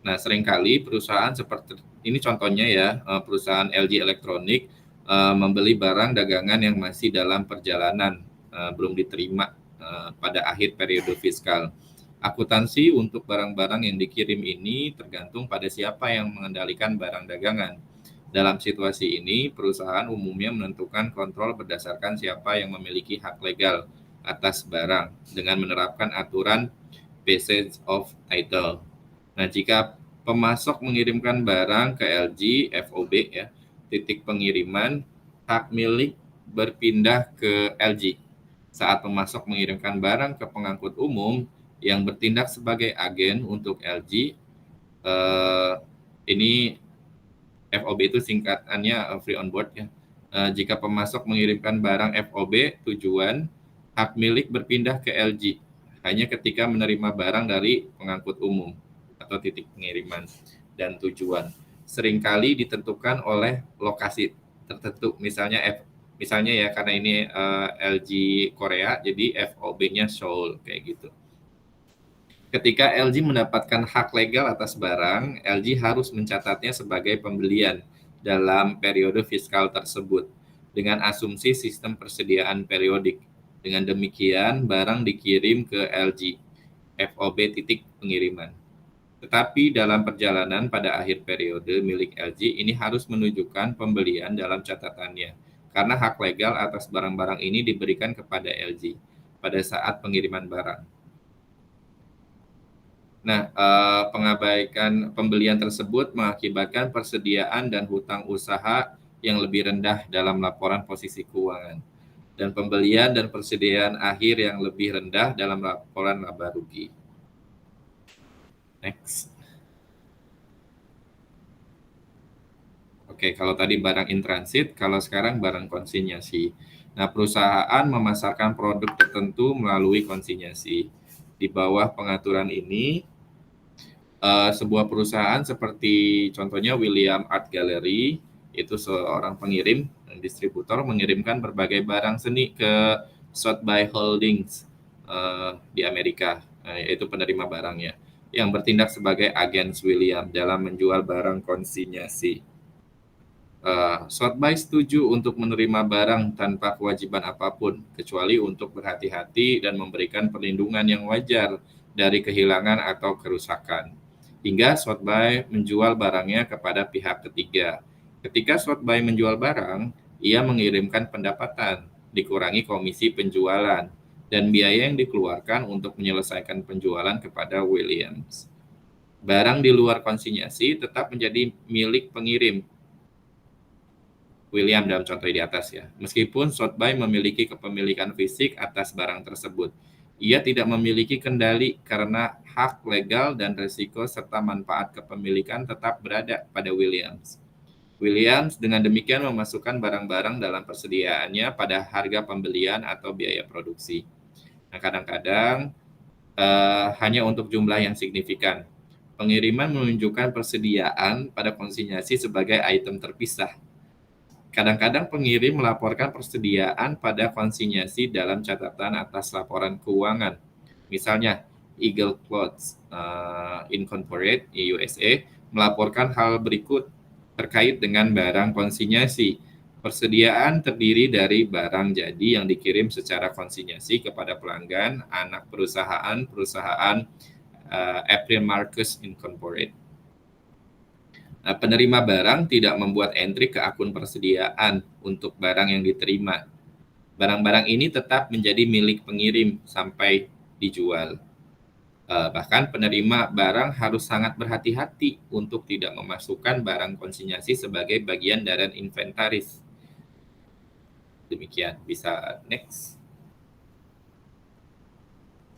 Nah, seringkali perusahaan seperti ini contohnya ya, perusahaan LG Elektronik membeli barang dagangan yang masih dalam perjalanan, belum diterima pada akhir periode fiskal. Akuntansi untuk barang-barang yang dikirim ini tergantung pada siapa yang mengendalikan barang dagangan. Dalam situasi ini, perusahaan umumnya menentukan kontrol berdasarkan siapa yang memiliki hak legal atas barang dengan menerapkan aturan passage of title. Nah, jika pemasok mengirimkan barang ke LG FOB ya, titik pengiriman hak milik berpindah ke LG. Saat pemasok mengirimkan barang ke pengangkut umum yang bertindak sebagai agen untuk LG, ini FOB itu singkatannya free on board ya. Jika pemasok mengirimkan barang FOB tujuan, hak milik berpindah ke LG hanya ketika menerima barang dari pengangkut umum atau titik pengiriman dan tujuan. Seringkali ditentukan oleh lokasi tertentu, misalnya ya karena ini LG Korea, jadi FOB-nya Seoul kayak gitu. Ketika LG mendapatkan hak legal atas barang, LG harus mencatatnya sebagai pembelian dalam periode fiskal tersebut dengan asumsi sistem persediaan periodik. Dengan demikian, barang dikirim ke LG, FOB titik pengiriman. Tetapi dalam perjalanan pada akhir periode milik LG ini harus menunjukkan pembelian dalam catatannya, karena hak legal atas barang-barang ini diberikan kepada LG pada saat pengiriman barang. Nah, pengabaikan pembelian tersebut mengakibatkan persediaan dan hutang usaha yang lebih rendah dalam laporan posisi keuangan, dan pembelian dan persediaan akhir yang lebih rendah dalam laporan laba rugi. Next. Oke, kalau tadi barang in transit, kalau sekarang barang konsinyasi. Nah, perusahaan memasarkan produk tertentu melalui konsinyasi. Di bawah pengaturan ini, sebuah perusahaan seperti contohnya William Art Gallery, itu seorang pengirim dan distributor mengirimkan berbagai barang seni ke Sotheby Holdings di Amerika, yaitu penerima barangnya, yang bertindak sebagai agen William dalam menjual barang konsinyasi. Sotheby setuju untuk menerima barang tanpa kewajiban apapun, kecuali untuk berhati-hati dan memberikan perlindungan yang wajar dari kehilangan atau kerusakan. Hingga Sotheby menjual barangnya kepada pihak ketiga. Ketika Sotheby menjual barang, ia mengirimkan pendapatan, dikurangi komisi penjualan, dan biaya yang dikeluarkan untuk menyelesaikan penjualan kepada Williams. Barang di luar konsinyasi tetap menjadi milik pengirim, William dalam contoh di atas ya. Meskipun Sotheby memiliki kepemilikan fisik atas barang tersebut, ia tidak memiliki kendali karena hak legal dan risiko serta manfaat kepemilikan tetap berada pada Williams. Williams dengan demikian memasukkan barang-barang dalam persediaannya pada harga pembelian atau biaya produksi. Nah, kadang-kadang hanya untuk jumlah yang signifikan. Pengiriman menunjukkan persediaan pada konsinyasi sebagai item terpisah. Kadang-kadang pengirim melaporkan persediaan pada konsinyasi dalam catatan atas laporan keuangan. Misalnya, Eagle Clothes Incorporated USA melaporkan hal berikut terkait dengan barang konsinyasi. Persediaan terdiri dari barang jadi yang dikirim secara konsinyasi kepada pelanggan, anak perusahaan April Marcus Incorporated. Nah, penerima barang tidak membuat entry ke akun persediaan untuk barang yang diterima. Barang-barang ini tetap menjadi milik pengirim sampai dijual. Bahkan penerima barang harus sangat berhati-hati untuk tidak memasukkan barang konsinyasi sebagai bagian dari inventaris. Demikian, bisa next.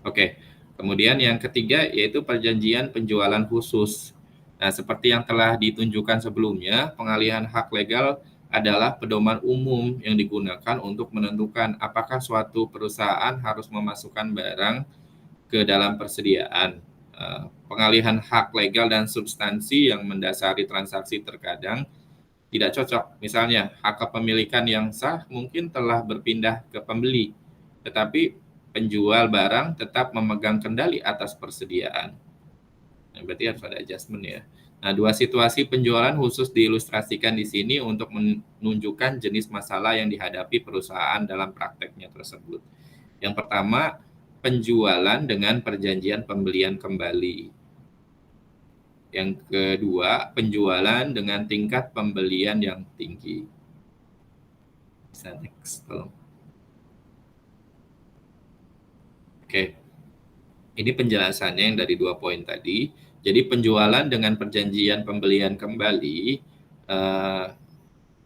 Oke, kemudian yang ketiga yaitu perjanjian penjualan khusus. Nah, seperti yang telah ditunjukkan sebelumnya, pengalihan hak legal adalah pedoman umum yang digunakan untuk menentukan apakah suatu perusahaan harus memasukkan barang ke dalam persediaan. Pengalihan hak legal dan substansi yang mendasari transaksi terkadang tidak cocok. Misalnya, hak kepemilikan yang sah mungkin telah berpindah ke pembeli, tetapi penjual barang tetap memegang kendali atas persediaan. Nah, berarti harus ada adjustment ya. Nah, dua situasi penjualan khusus diilustrasikan di sini untuk menunjukkan jenis masalah yang dihadapi perusahaan dalam prakteknya tersebut. Yang pertama, penjualan dengan perjanjian pembelian kembali. Yang kedua, penjualan dengan tingkat pembelian yang tinggi. Bisa next. Oke. Ini penjelasannya yang dari 2 poin tadi. Jadi penjualan dengan perjanjian pembelian kembali,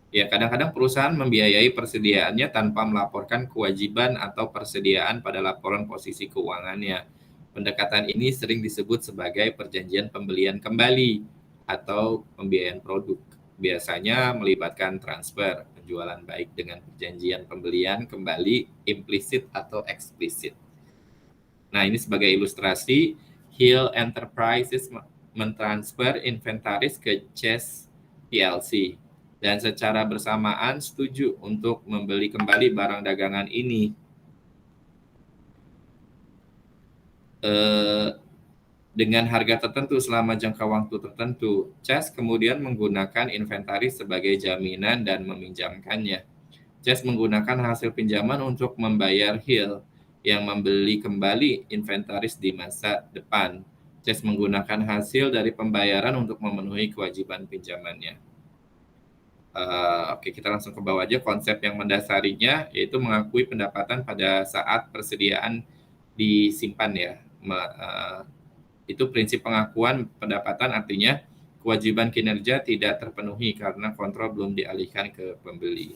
ya kadang-kadang perusahaan membiayai persediaannya tanpa melaporkan kewajiban atau persediaan pada laporan posisi keuangannya. Pendekatan ini sering disebut sebagai perjanjian pembelian kembali atau pembiayaan produk. Biasanya melibatkan transfer, penjualan baik dengan perjanjian pembelian kembali implisit atau eksplisit. Nah, ini sebagai ilustrasi, Hill Enterprises mentransfer inventaris ke Chess PLC dan secara bersamaan setuju untuk membeli kembali barang dagangan ini. Dengan harga tertentu selama jangka waktu tertentu. Chess kemudian menggunakan inventaris sebagai jaminan dan meminjamkannya. Chess menggunakan hasil pinjaman untuk membayar Hill yang membeli kembali inventaris di masa depan. Chess menggunakan hasil dari pembayaran untuk memenuhi kewajiban pinjamannya. Oke, kita langsung ke bawah aja. Konsep yang mendasarinya yaitu mengakui pendapatan pada saat persediaan disimpan ya. Itu prinsip pengakuan pendapatan, artinya kewajiban kinerja tidak terpenuhi karena kontrol belum dialihkan ke pembeli.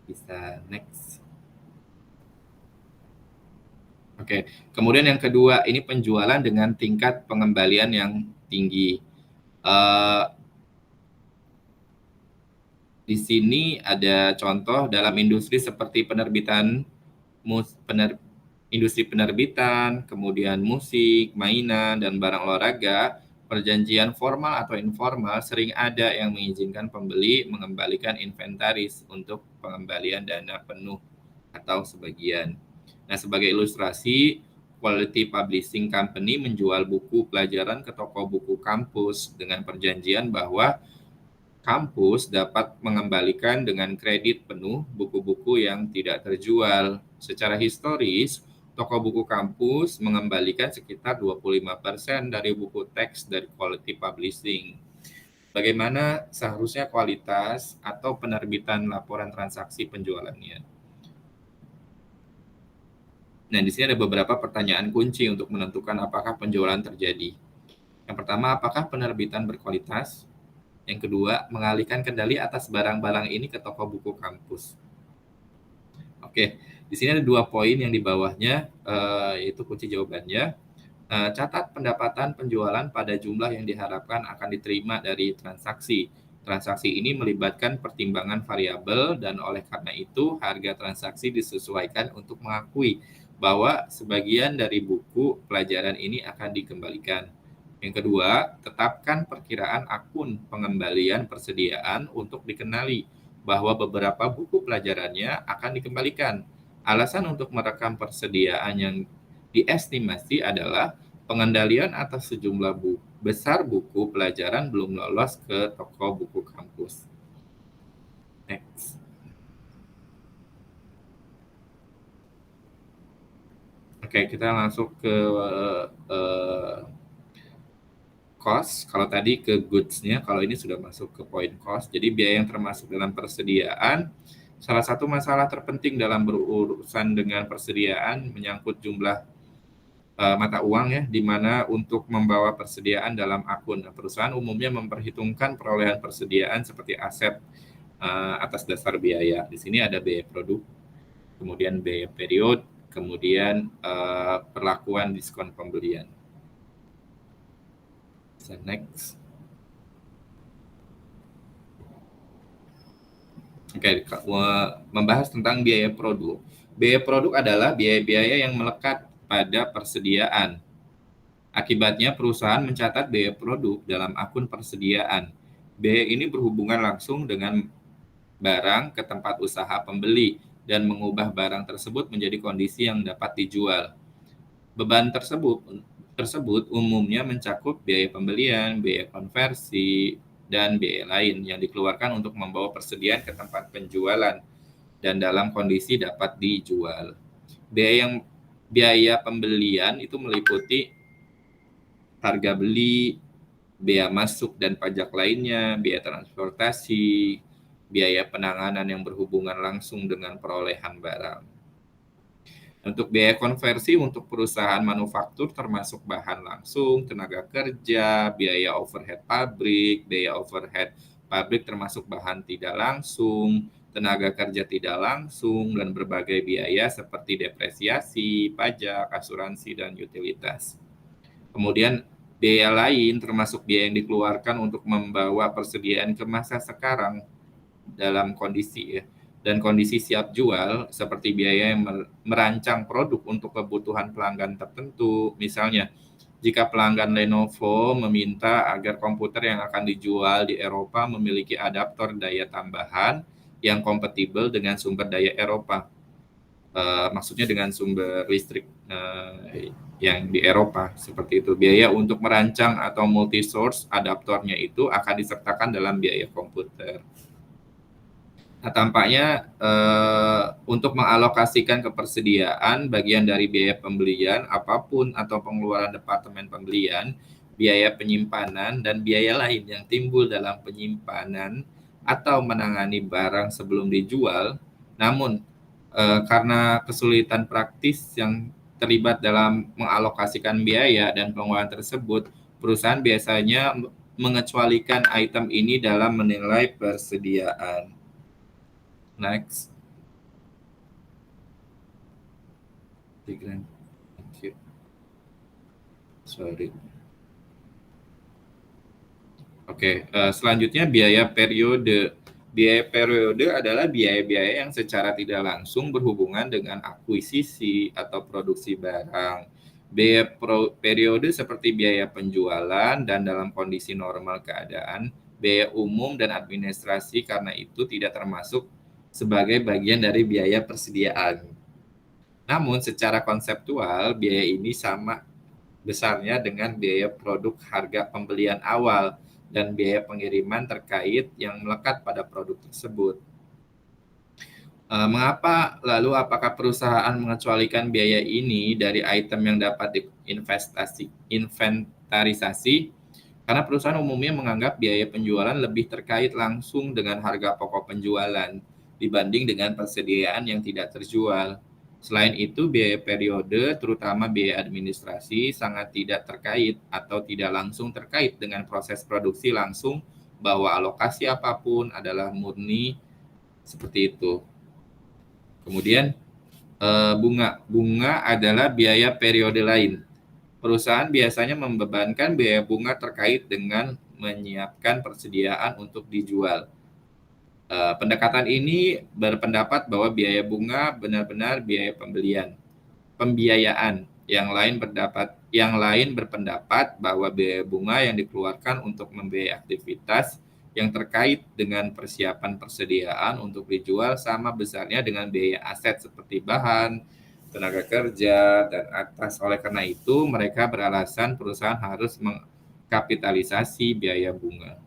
Bisa next. Oke, kemudian yang kedua ini penjualan dengan tingkat pengembalian yang tinggi. Di sini ada contoh dalam industri seperti industri penerbitan, kemudian musik, mainan, dan barang olahraga. Perjanjian formal atau informal sering ada yang mengizinkan pembeli mengembalikan inventaris untuk pengembalian dana penuh atau sebagian. Nah, sebagai ilustrasi, Quality Publishing Company menjual buku pelajaran ke toko buku kampus dengan perjanjian bahwa kampus dapat mengembalikan dengan kredit penuh buku-buku yang tidak terjual. Secara historis, toko buku kampus mengembalikan sekitar 25% dari buku teks dari Quality Publishing. Bagaimana seharusnya kualitas atau penerbitan laporan transaksi penjualannya? Nah, di sini ada beberapa pertanyaan kunci untuk menentukan apakah penjualan terjadi. Yang pertama, apakah penerbitan berkualitas? Yang kedua, mengalihkan kendali atas barang-barang ini ke toko buku kampus. Oke, di sini ada 2 poin yang di bawahnya, yaitu kunci jawabannya. Catat pendapatan penjualan pada jumlah yang diharapkan akan diterima dari transaksi. Transaksi ini melibatkan pertimbangan variabel dan oleh karena itu harga transaksi disesuaikan untuk mengakui bahwa sebagian dari buku pelajaran ini akan dikembalikan. Yang kedua, tetapkan perkiraan akun pengembalian persediaan untuk dikenali bahwa beberapa buku pelajarannya akan dikembalikan. Alasan untuk merekam persediaan yang diestimasi adalah pengendalian atas sejumlah besar buku pelajaran belum lolos ke toko buku kampus. Next. Oke, kita langsung ke cost. Kalau tadi ke goods-nya, kalau ini sudah masuk ke poin cost. Jadi biaya yang termasuk dalam persediaan Salah satu masalah terpenting dalam berurusan dengan persediaan menyangkut jumlah mata uang ya, di mana untuk membawa persediaan dalam akun. Nah, perusahaan umumnya memperhitungkan perolehan persediaan seperti aset atas dasar biaya. Di sini ada biaya produk, kemudian biaya period, kemudian perlakuan diskon pembelian. Next. Oke, membahas tentang biaya produk. Biaya produk adalah biaya-biaya yang melekat pada persediaan. Akibatnya perusahaan mencatat biaya produk dalam akun persediaan. Biaya ini berhubungan langsung dengan barang ke tempat usaha pembeli dan mengubah barang tersebut menjadi kondisi yang dapat dijual. Beban tersebut umumnya mencakup biaya pembelian, biaya konversi, dan biaya lain yang dikeluarkan untuk membawa persediaan ke tempat penjualan dan dalam kondisi dapat dijual. Biaya pembelian itu meliputi harga beli, biaya masuk dan pajak lainnya, biaya transportasi, biaya penanganan yang berhubungan langsung dengan perolehan barang. Untuk biaya konversi untuk perusahaan manufaktur termasuk bahan langsung, tenaga kerja, biaya overhead pabrik termasuk bahan tidak langsung, tenaga kerja tidak langsung, dan berbagai biaya seperti depresiasi, pajak, asuransi, dan utilitas. Kemudian biaya lain termasuk biaya yang dikeluarkan untuk membawa persediaan ke masa sekarang dalam kondisi siap jual, seperti biaya yang merancang produk untuk kebutuhan pelanggan tertentu. Misalnya, jika pelanggan Lenovo meminta agar komputer yang akan dijual di Eropa memiliki adaptor daya tambahan yang kompatibel dengan sumber daya Eropa. Maksudnya dengan sumber listrik yang di Eropa, seperti itu. Biaya untuk merancang atau multi-source adaptornya itu akan disertakan dalam biaya komputer. Nah, tampaknya untuk mengalokasikan kepersediaan bagian dari biaya pembelian apapun atau pengeluaran departemen pembelian, biaya penyimpanan, dan biaya lain yang timbul dalam penyimpanan atau menangani barang sebelum dijual, namun karena kesulitan praktis yang terlibat dalam mengalokasikan biaya dan pengeluaran tersebut, perusahaan biasanya mengecualikan item ini dalam menilai persediaan. Next. Sorry. Oke, selanjutnya biaya periode. Biaya periode adalah biaya-biaya yang secara tidak langsung berhubungan dengan akuisisi atau produksi barang. Biaya periode seperti biaya penjualan dan dalam kondisi normal keadaan, biaya umum dan administrasi karena itu tidak termasuk sebagai bagian dari biaya persediaan. Namun secara konseptual, biaya ini sama besarnya dengan biaya produk harga pembelian awal dan biaya pengiriman terkait yang melekat pada produk tersebut. Mengapa lalu apakah perusahaan mengecualikan biaya ini dari item yang dapat diinventarisasi? Karena perusahaan umumnya menganggap biaya penjualan lebih terkait langsung dengan harga pokok penjualan dibanding dengan persediaan yang tidak terjual. Selain itu, biaya periode, terutama biaya administrasi, sangat tidak terkait atau tidak langsung terkait dengan proses produksi langsung, bahwa alokasi apapun adalah murni seperti itu. Kemudian, bunga adalah biaya periode lain. Perusahaan biasanya membebankan biaya bunga terkait dengan menyiapkan persediaan untuk dijual. Pendekatan ini berpendapat bahwa biaya bunga benar-benar biaya pembiayaan. Yang lain berpendapat bahwa biaya bunga yang dikeluarkan untuk membiayai aktivitas yang terkait dengan persiapan persediaan untuk dijual sama besarnya dengan biaya aset seperti bahan, tenaga kerja, dan atas. Oleh karena itu, mereka beralasan perusahaan harus mengkapitalisasi biaya bunga.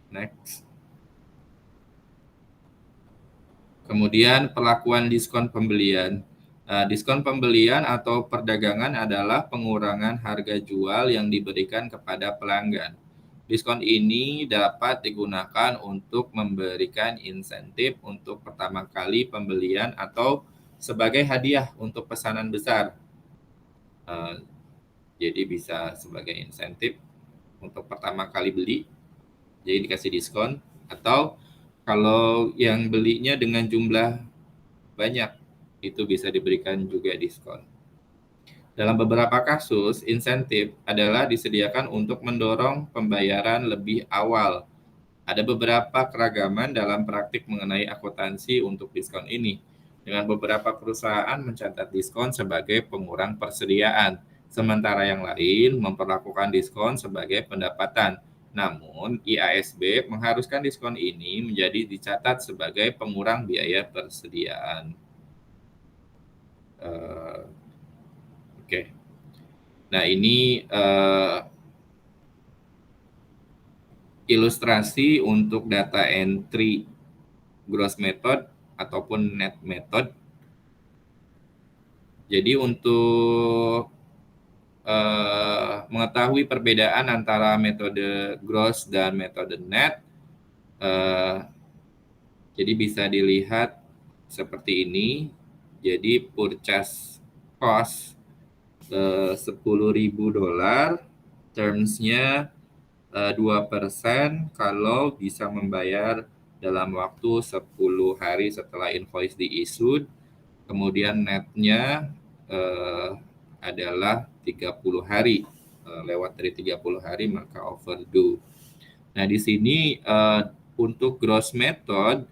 Next. Kemudian perlakuan diskon pembelian. Diskon pembelian atau perdagangan adalah pengurangan harga jual yang diberikan kepada pelanggan. Diskon ini dapat digunakan untuk memberikan insentif untuk pertama kali pembelian atau sebagai hadiah untuk pesanan besar. Jadi bisa sebagai insentif untuk pertama kali beli, jadi dikasih diskon, atau kalau yang belinya dengan jumlah banyak, itu bisa diberikan juga diskon. Dalam beberapa kasus, insentif adalah disediakan untuk mendorong pembayaran lebih awal. Ada beberapa keragaman dalam praktik mengenai akuntansi untuk diskon ini. Dengan beberapa perusahaan mencatat diskon sebagai pengurang persediaan, sementara yang lain memperlakukan diskon sebagai pendapatan. Namun, IASB mengharuskan diskon ini menjadi dicatat sebagai pengurang biaya persediaan. Oke. Nah, ini ilustrasi untuk data entry gross method ataupun net method. Jadi untuk mengetahui perbedaan antara metode gross dan metode net, jadi bisa dilihat seperti ini. Jadi purchase cost $10.000, terms-nya 2% kalau bisa membayar dalam waktu 10 hari setelah invoice di-issued. Kemudian netnya adalah 30 hari. Lewat dari 30 hari maka overdue. Nah, di sini untuk gross method,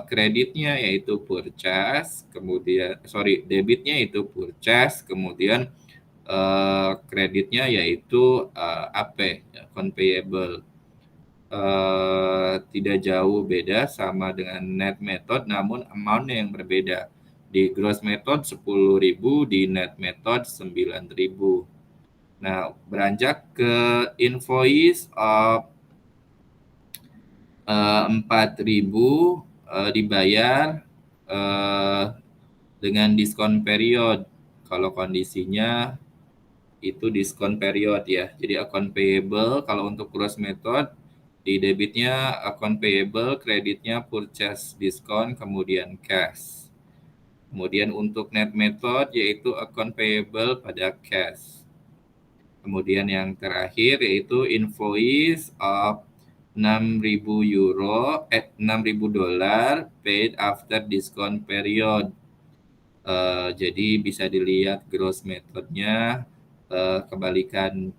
kreditnya yaitu purchase, kemudian debitnya itu purchase, kemudian kreditnya yaitu AP, account payable. Tidak jauh beda sama dengan net method, namun amount-nya yang berbeda. Di gross method 10.000, di net method 9.000. Nah, beranjak ke invoice of 4.000 dibayar dengan diskon period. Kalau kondisinya itu diskon period ya. Jadi account payable kalau untuk gross method, di debitnya account payable, kreditnya purchase diskon, kemudian cash. Kemudian untuk net method yaitu account payable pada cash. Kemudian yang terakhir yaitu invoice of $6.000 paid after discount period. Jadi bisa dilihat gross methodnya kebalikan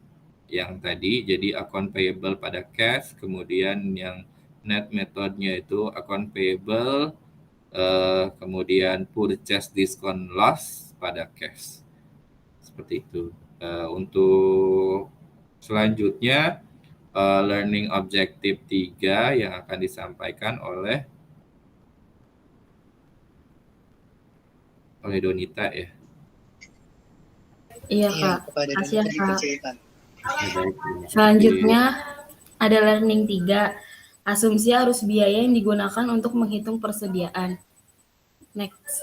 yang tadi, jadi account payable pada cash, kemudian yang net methodnya itu account payable, kemudian purchase discount loss pada cash. Seperti itu. Untuk selanjutnya learning objective 3 yang akan disampaikan oleh Donita ya. Iya, Kak. Kepada Kasih ya, Donita Kak. dipersilakan. Selanjutnya ada learning 3. Asumsi arus biaya yang digunakan untuk menghitung persediaan. Next.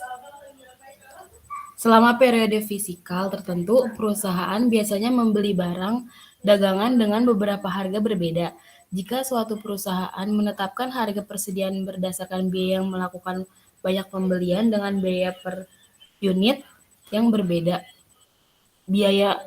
Selama periode fisikal tertentu, perusahaan biasanya membeli barang dagangan dengan beberapa harga berbeda. Jika suatu perusahaan menetapkan harga persediaan berdasarkan biaya yang melakukan banyak pembelian dengan biaya per unit yang berbeda, biaya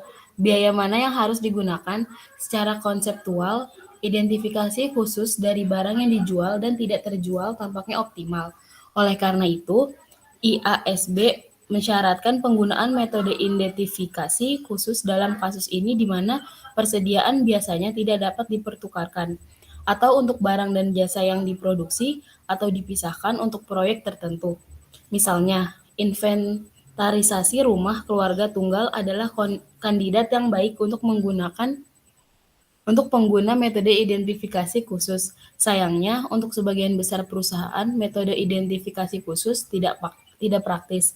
mana yang harus digunakan secara konseptual, identifikasi khusus dari barang yang dijual dan tidak terjual tampaknya optimal. Oleh karena itu, IASB mensyaratkan penggunaan metode identifikasi khusus dalam kasus ini di mana persediaan biasanya tidak dapat dipertukarkan, atau untuk barang dan jasa yang diproduksi atau dipisahkan untuk proyek tertentu. Misalnya, inventarisasi rumah keluarga tunggal adalah kandidat yang baik untuk pengguna metode identifikasi khusus. Sayangnya, untuk sebagian besar perusahaan, metode identifikasi khusus tidak praktis.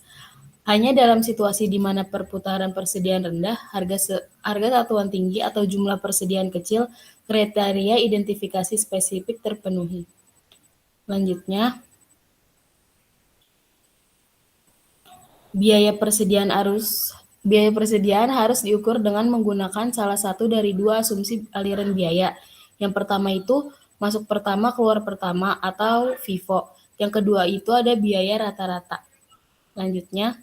Hanya dalam situasi di mana perputaran persediaan rendah, harga satuan tinggi, atau jumlah persediaan kecil, kriteria identifikasi spesifik terpenuhi. Selanjutnya, biaya persediaan harus diukur dengan menggunakan salah satu dari dua asumsi aliran biaya, Yang pertama itu masuk pertama, keluar pertama atau FIFO. Yang kedua itu ada biaya rata-rata. Selanjutnya,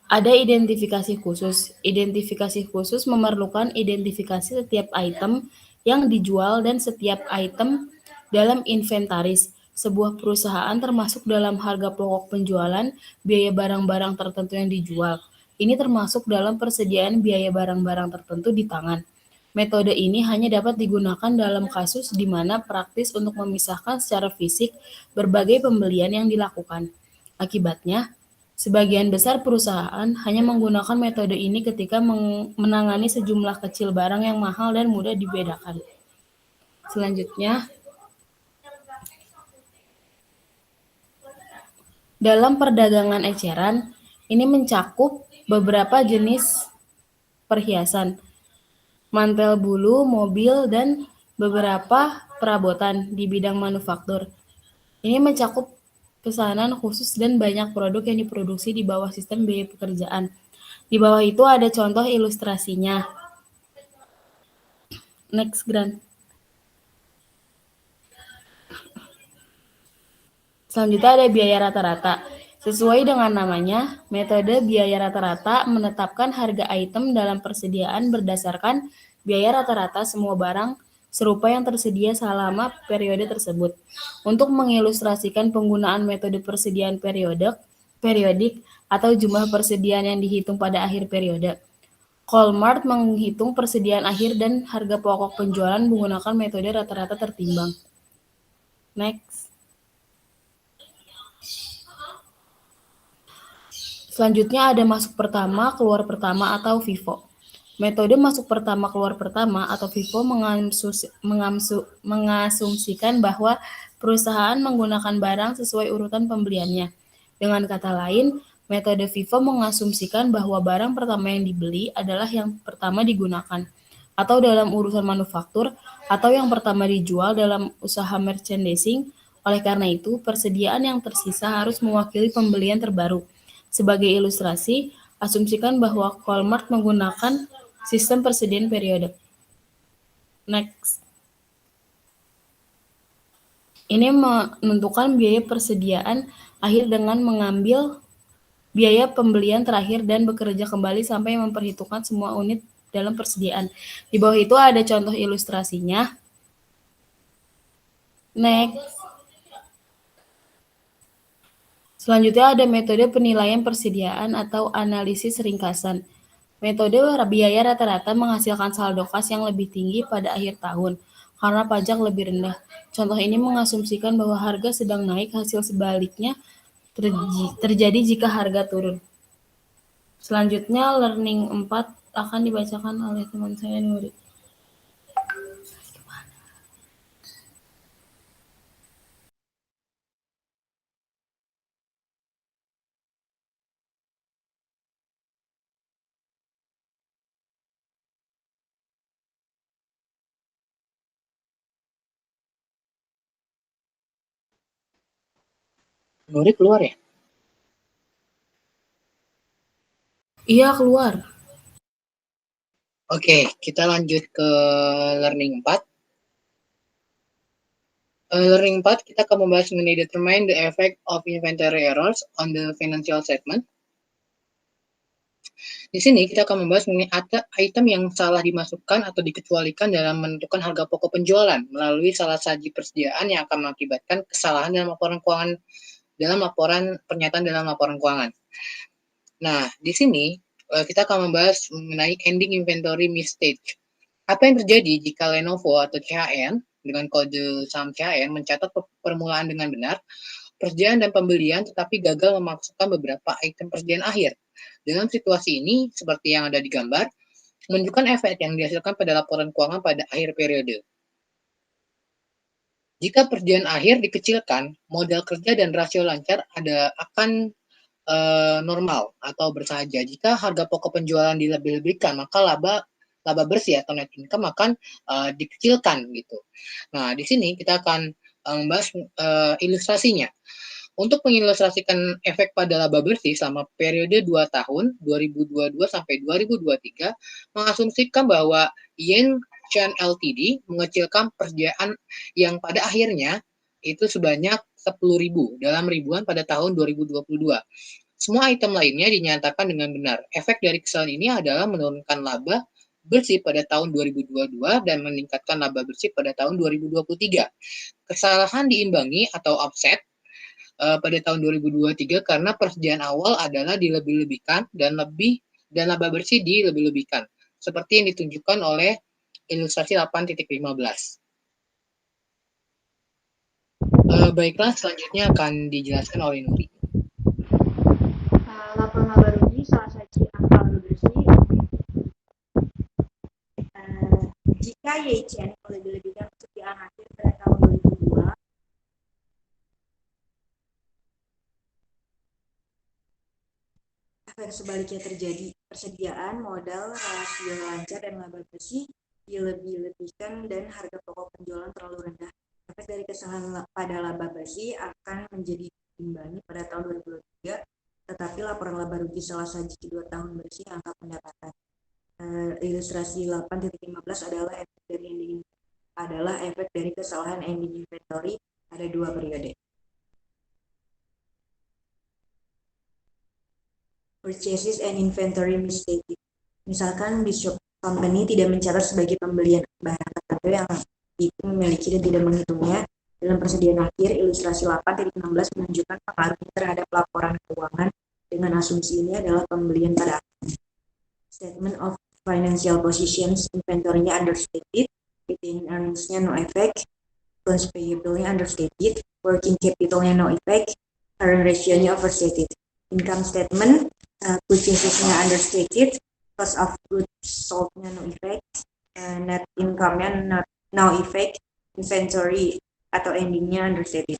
ada identifikasi khusus. Identifikasi khusus memerlukan identifikasi setiap item yang dijual dan setiap item dalam inventaris. Sebuah perusahaan termasuk dalam harga pokok penjualan biaya barang-barang tertentu yang dijual. Ini termasuk dalam persediaan biaya barang-barang tertentu di tangan. Metode ini hanya dapat digunakan dalam kasus di mana praktis untuk memisahkan secara fisik berbagai pembelian yang dilakukan. Akibatnya, sebagian besar perusahaan hanya menggunakan metode ini ketika menangani sejumlah kecil barang yang mahal dan mudah dibedakan. Selanjutnya, dalam perdagangan eceran, ini mencakup beberapa jenis perhiasan, mantel bulu, mobil, dan beberapa perabotan di bidang manufaktur. Ini mencakup pesanan khusus dan banyak produk yang diproduksi di bawah sistem biaya pekerjaan. Di bawah itu ada contoh ilustrasinya. Next, Gran. Selanjutnya ada biaya rata-rata. Sesuai dengan namanya, metode biaya rata-rata menetapkan harga item dalam persediaan berdasarkan biaya rata-rata semua barang serupa yang tersedia selama periode tersebut. Untuk mengilustrasikan penggunaan metode persediaan periodik atau jumlah persediaan yang dihitung pada akhir periode, Colmart menghitung persediaan akhir dan harga pokok penjualan menggunakan metode rata-rata tertimbang. Next. Selanjutnya ada masuk pertama, keluar pertama atau FIFO. Metode masuk pertama, keluar pertama atau FIFO mengasumsikan bahwa perusahaan menggunakan barang sesuai urutan pembeliannya. Dengan kata lain, metode FIFO mengasumsikan bahwa barang pertama yang dibeli adalah yang pertama digunakan, atau dalam urusan manufaktur, atau yang pertama dijual dalam usaha merchandising. Oleh karena itu, persediaan yang tersisa harus mewakili pembelian terbaru. Sebagai ilustrasi, asumsikan bahwa Walmart menggunakan sistem persediaan periode. Next. Ini menentukan biaya persediaan akhir dengan mengambil biaya pembelian terakhir dan bekerja kembali sampai memperhitungkan semua unit dalam persediaan. Di bawah itu ada contoh ilustrasinya. Next. Selanjutnya ada metode penilaian persediaan atau analisis ringkasan. Metode biaya rata-rata menghasilkan saldo kas yang lebih tinggi pada akhir tahun karena pajak lebih rendah. Contoh ini mengasumsikan bahwa harga sedang naik, hasil sebaliknya terjadi jika harga turun. Selanjutnya learning 4 akan dibacakan oleh teman saya Nuri. Nuri keluar ya? Iya, keluar. Oke, kita lanjut ke learning 4. Learning 4, kita akan membahas mengenai determine the effect of inventory errors on the financial statement. Di sini kita akan membahas mengenai item yang salah dimasukkan atau dikecualikan dalam menentukan harga pokok penjualan melalui salah saji persediaan yang akan mengakibatkan kesalahan dalam laporan keuangan, pernyataan dalam laporan keuangan. Nah, di sini kita akan membahas mengenai ending inventory mistake. Apa yang terjadi jika Lenovo atau CHN dengan kode saham CHN mencatat permulaan dengan benar persediaan dan pembelian tetapi gagal memasukkan beberapa item persediaan akhir. Dalam situasi ini, seperti yang ada di gambar, menunjukkan efek yang dihasilkan pada laporan keuangan pada akhir periode. Jika persediaan akhir dikecilkan, modal kerja dan rasio lancar akan normal atau bersahaja. Jika harga pokok penjualan dilebih-lebihkan, maka laba bersih atau net income akan dikecilkan gitu. Nah, di sini kita akan membahas ilustrasinya. Untuk mengilustrasikan efek pada laba bersih selama periode 2 tahun, 2022 sampai 2023, mengasumsikan bahwa Yen Chen Ltd mengecilkan persediaan yang pada akhirnya itu sebanyak 10.000 dalam ribuan pada tahun 2022. Semua item lainnya dinyatakan dengan benar. Efek dari kesalahan ini adalah menurunkan laba bersih pada tahun 2022 dan meningkatkan laba bersih pada tahun 2023. Kesalahan diimbangi atau offset pada tahun 2023 karena persediaan awal adalah dilebih-lebihkan dan laba bersih dilebih-lebihkan seperti yang ditunjukkan oleh ilustrasi 8.15. Baiklah, selanjutnya akan dijelaskan oleh Nuri. Laporan laba rugi salah satu angka laba bersih. Jika YCN melebih-lebihkan persediaan akhir pada tahun 2002, efek sebaliknya terjadi. Persediaan modal, rasio lancar, dan laba bersih dilebih-lebihkan dan harga pokok penjualan terlalu rendah. Efek dari kesalahan pada laba bersih akan menjadi diimbangi pada tahun 2023, tetapi laporan laba rugi salah saji 2 tahun bersih angka pendapatan. Ilustrasi 8.15 adalah efek dari kesalahan ending inventory pada 2 periode. Purchases and inventory misstated. Misalkan Bishop Company tidak mencatat sebagai pembelian barang tertentu yang itu memiliki dan tidak menghitungnya dalam persediaan akhir. Ilustrasi 8.16 menunjukkan pengaruhnya terhadap laporan keuangan dengan asumsi ini adalah pembelian pada akhirnya. Statement of financial positions, inventory-nya understated, retained earnings-nya no effect, accounts payable-nya understated, working capital-nya no effect, current ratio-nya overstated. Income statement, purchases-nya understated, cost of goods sold-nya no effect, net income-nya no effect, inventory atau ending-nya understated.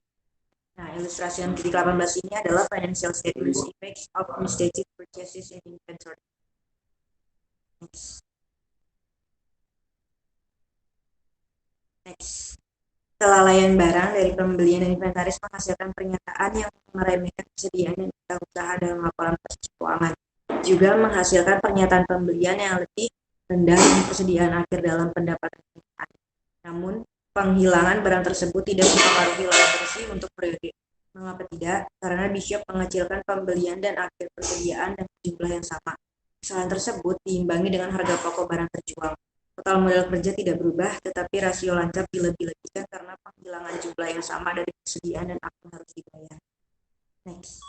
Nah, ilustrasi yang ke-18 ini adalah financial statements effects of misstated purchases and inventory. Next. Kelalaian barang dari pembelian dan inventaris menghasilkan pernyataan yang meremehkan persediaan dan tata usaha dalam laporan proses keuangan. Juga menghasilkan pernyataan pembelian yang lebih rendah dari persediaan akhir dalam pendapatan. Namun, penghilangan barang tersebut tidak mempengaruhi laba bersih untuk periode. Mengapa tidak? Karena Bishop mengecilkan pembelian dan akhir persediaan dengan jumlah yang sama. Kesalahan tersebut diimbangi dengan harga pokok barang terjual. Total modal kerja tidak berubah, tetapi rasio lancar dilebih-lebihkan karena penghilangan jumlah yang sama dari persediaan dan akan harus dibayar. Next.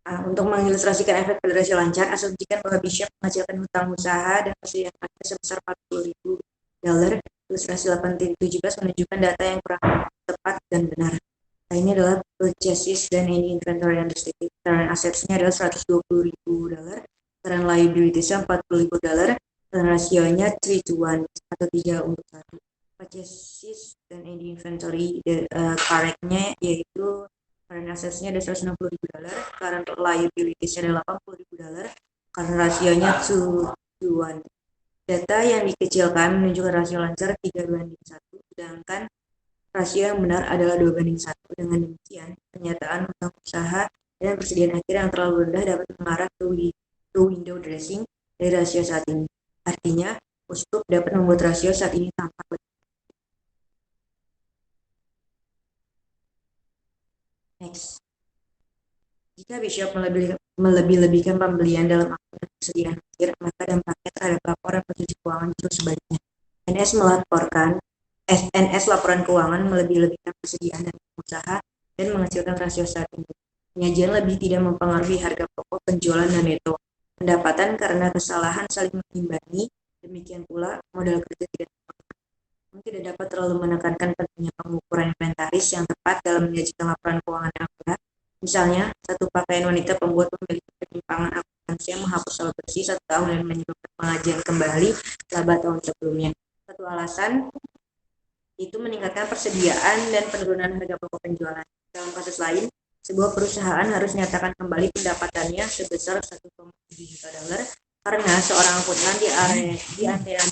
Untuk mengilustrasikan efek pada rasio lancar, asumsikan bahwa Bishop menghasilkan hutang usaha dan persediaan akhir sebesar $40.000. Ilustrasi 8.17 menunjukkan data yang kurang tepat dan benar. Nah, ini adalah purchases dan ending inventory understated. Current assets-nya adalah $120.000, current liabilities-nya $40.000, dan rasionya 3:1 atau 3:1. Purchases dan ending inventory correct-nya yaitu current assets-nya ada $160.000, current liabilities-nya ada $80.000, current rasionya 2:1. Data yang dikecilkan menunjukkan rasio lancar 3:1, sedangkan rasio yang benar adalah 2:1. Dengan demikian, pernyataan hutang usaha dan persediaan akhir yang terlalu rendah dapat mengarah ke window dressing dari rasio saat ini. Artinya, Uskup dapat membuat rasio saat ini tampak benar. Next. Jika Bishop melebih-lebihkan pembelian dalam akun persediaan akhir, maka dampaknya terhadap laporan posisi keuangan justru sebaliknya. NS laporan keuangan melebih-lebihkan persediaan dan usaha dan mengecilkan rasio saat ini. Penyajian lebih tidak mempengaruhi harga pokok, penjualan, dan neto pendapatan karena kesalahan saling mengimbangi. Demikian pula modal kerja tidak tidak dapat terlalu menekankan pentingnya pengukuran inventaris yang tepat dalam menyajikan laporan keuangan yang akurat. Misalnya, satu pakaian wanita pembuat memiliki penyimpangan akuntansi yang menghapus laba bersih 1 tahun dan menyebabkan pengajian kembali laba tahun sebelumnya. Satu alasan itu meningkatkan persediaan dan penurunan harga pokok penjualan. Dalam kasus lain, sebuah perusahaan harus menyatakan kembali pendapatannya sebesar $1,7 juta karena seorang akuntan di antara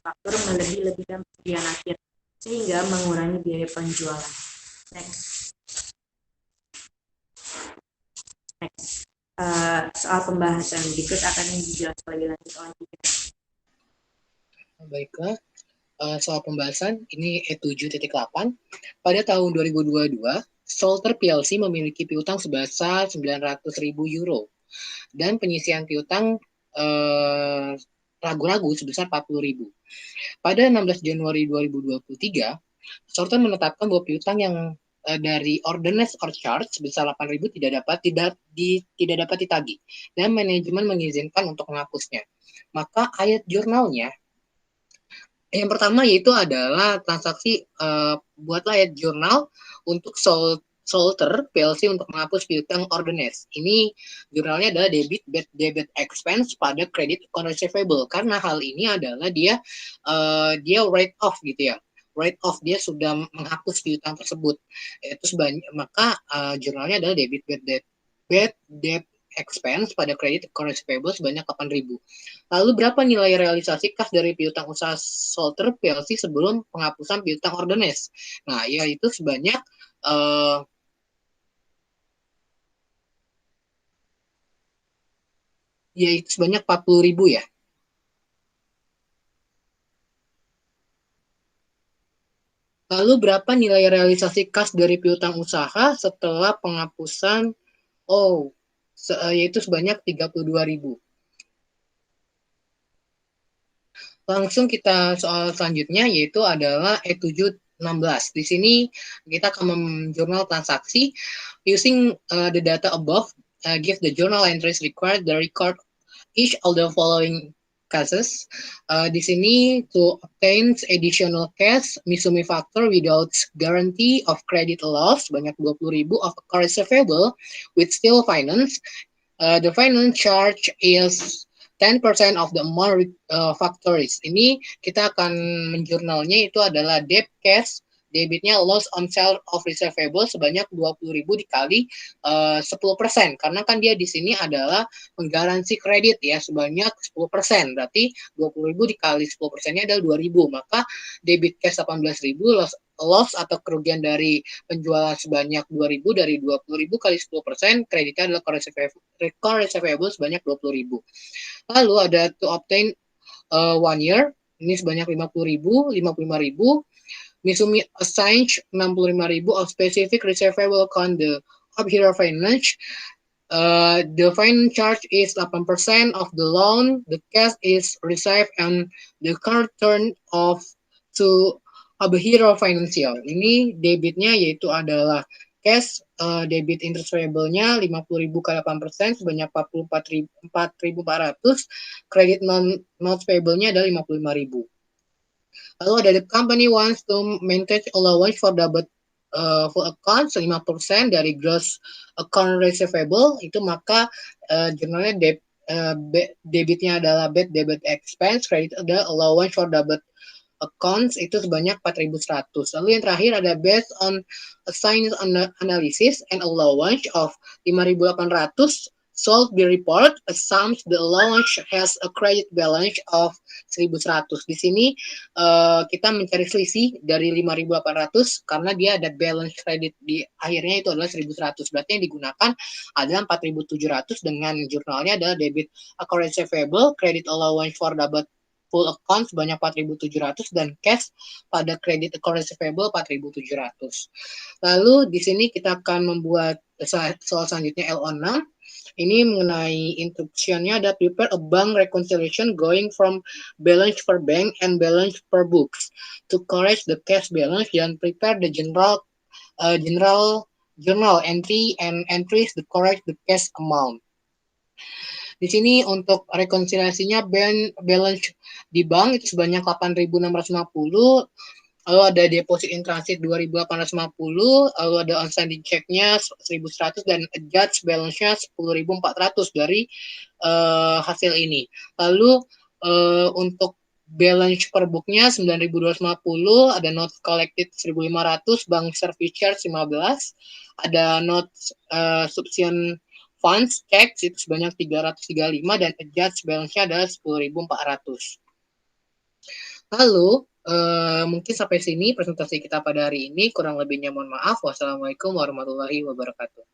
faktur melebih-lebihkan persediaan akhir sehingga mengurangi biaya penjualan. Next. Soal pembahasan berikut akan dijelaskan lebih lanjut oleh Jika. Baiklah, soal pembahasan ini E7.8. Pada tahun 2022, Salter PLC memiliki piutang sebesar 900.000 euro dan penyisian piutang ragu-ragu sebesar 40.000. Pada 16 Januari 2023, Salter menetapkan bahwa piutang yang dari ordinance or charge sebesar 8.000 tidak dapat ditagih dan manajemen mengizinkan untuk menghapusnya. Maka ayat jurnalnya yang pertama yaitu adalah transaksi buatlah ayat jurnal untuk Salter PLC untuk menghapus piutang ordinance. Ini jurnalnya adalah debit expense pada credit account receivable karena hal ini adalah dia write off gitu ya. Write off, dia sudah menghapus piutang tersebut. Itu maka jurnalnya adalah debit debt expense pada credit account receivable sebanyak 8.000. Lalu berapa nilai realisasi kas dari piutang usaha Salter PLC sebelum penghapusan piutang ordinance? Nah, yaitu sebanyak yaitu sebanyak 40.000 ya. Lalu berapa nilai realisasi kas dari piutang usaha setelah penghapusan yaitu sebanyak 32.000. Langsung kita soal selanjutnya yaitu adalah E7.16. Di sini kita akan menjurnal transaksi using the data above, give the journal entries required the record each of the following cases. Di sini to obtain additional cash, Misumi factor without guarantee of credit loss sebanyak 20.000 of account receivable with still finance. The finance charge is 10% of the amount factories. Ini kita akan menjurnalnya itu adalah debt cash, debitnya loss on sale of receivable sebanyak 20.000 dikali 10%. Karena kan dia di sini adalah menggaransi kredit ya sebanyak 10%. Berarti 20.000 dikali 10%-nya adalah 2.000. Maka debit cash 18.000, loss atau kerugian dari penjualan sebanyak 2.000 dari 20.000 kali 10%, kreditnya adalah account receivable sebanyak 20.000. Lalu ada to obtain 1 year, ini sebanyak 50.000, 55.000. Misumi assigns 65.000 of specific receivable account the Hero Finance. The finance charge is 8% of the loan. The cash is received and the current turn of to Hero Financial. Ini debitnya yaitu adalah cash, debit interest payable-nya 50.000 kali 8% sebanyak 44.400. Credit note payable-nya adalah 55.000. Lalu ada the company wants to maintain allowance for double full account 5% dari gross account receivable, itu maka jurnalnya debitnya adalah bad debit expense, credit ada allowance for double accounts itu sebanyak 4.100. Lalu yang terakhir ada based on assigned analysis and allowance of 5.800 sold the report assumes the allowance has a credit balance of 1.100. Di sini kita mencari selisih dari 5.800 karena dia ada balance credit di akhirnya itu adalah 1.100. Berarti yang digunakan adalah 4.700 dengan jurnalnya adalah debit account receivable, credit allowance for double full account sebanyak 4.700 dan cash pada credit account receivable 4.700. Lalu di sini kita akan membuat soal selanjutnya LO6. Ini mengenai instruksinya ada prepare a bank reconciliation going from balance per bank and balance per books to correct the cash balance and prepare the general journal entry and entries to correct the cash amount. Di sini untuk rekonsiliasinya balance di bank itu sebanyak 8.650. Lalu ada deposit in transit 2.850, lalu ada outstanding check-nya 1.100 dan adjust balance-nya 10.400 dari hasil ini. Lalu untuk balance per book-nya 9.250, ada note collected 1.500, bank service charge 15, ada note subscription funds cash itu sebanyak 335 dan adjust balance-nya adalah 10.400. Lalu mungkin sampai sini presentasi kita pada hari ini. Kurang lebihnya mohon maaf. Wassalamualaikum warahmatullahi wabarakatuh.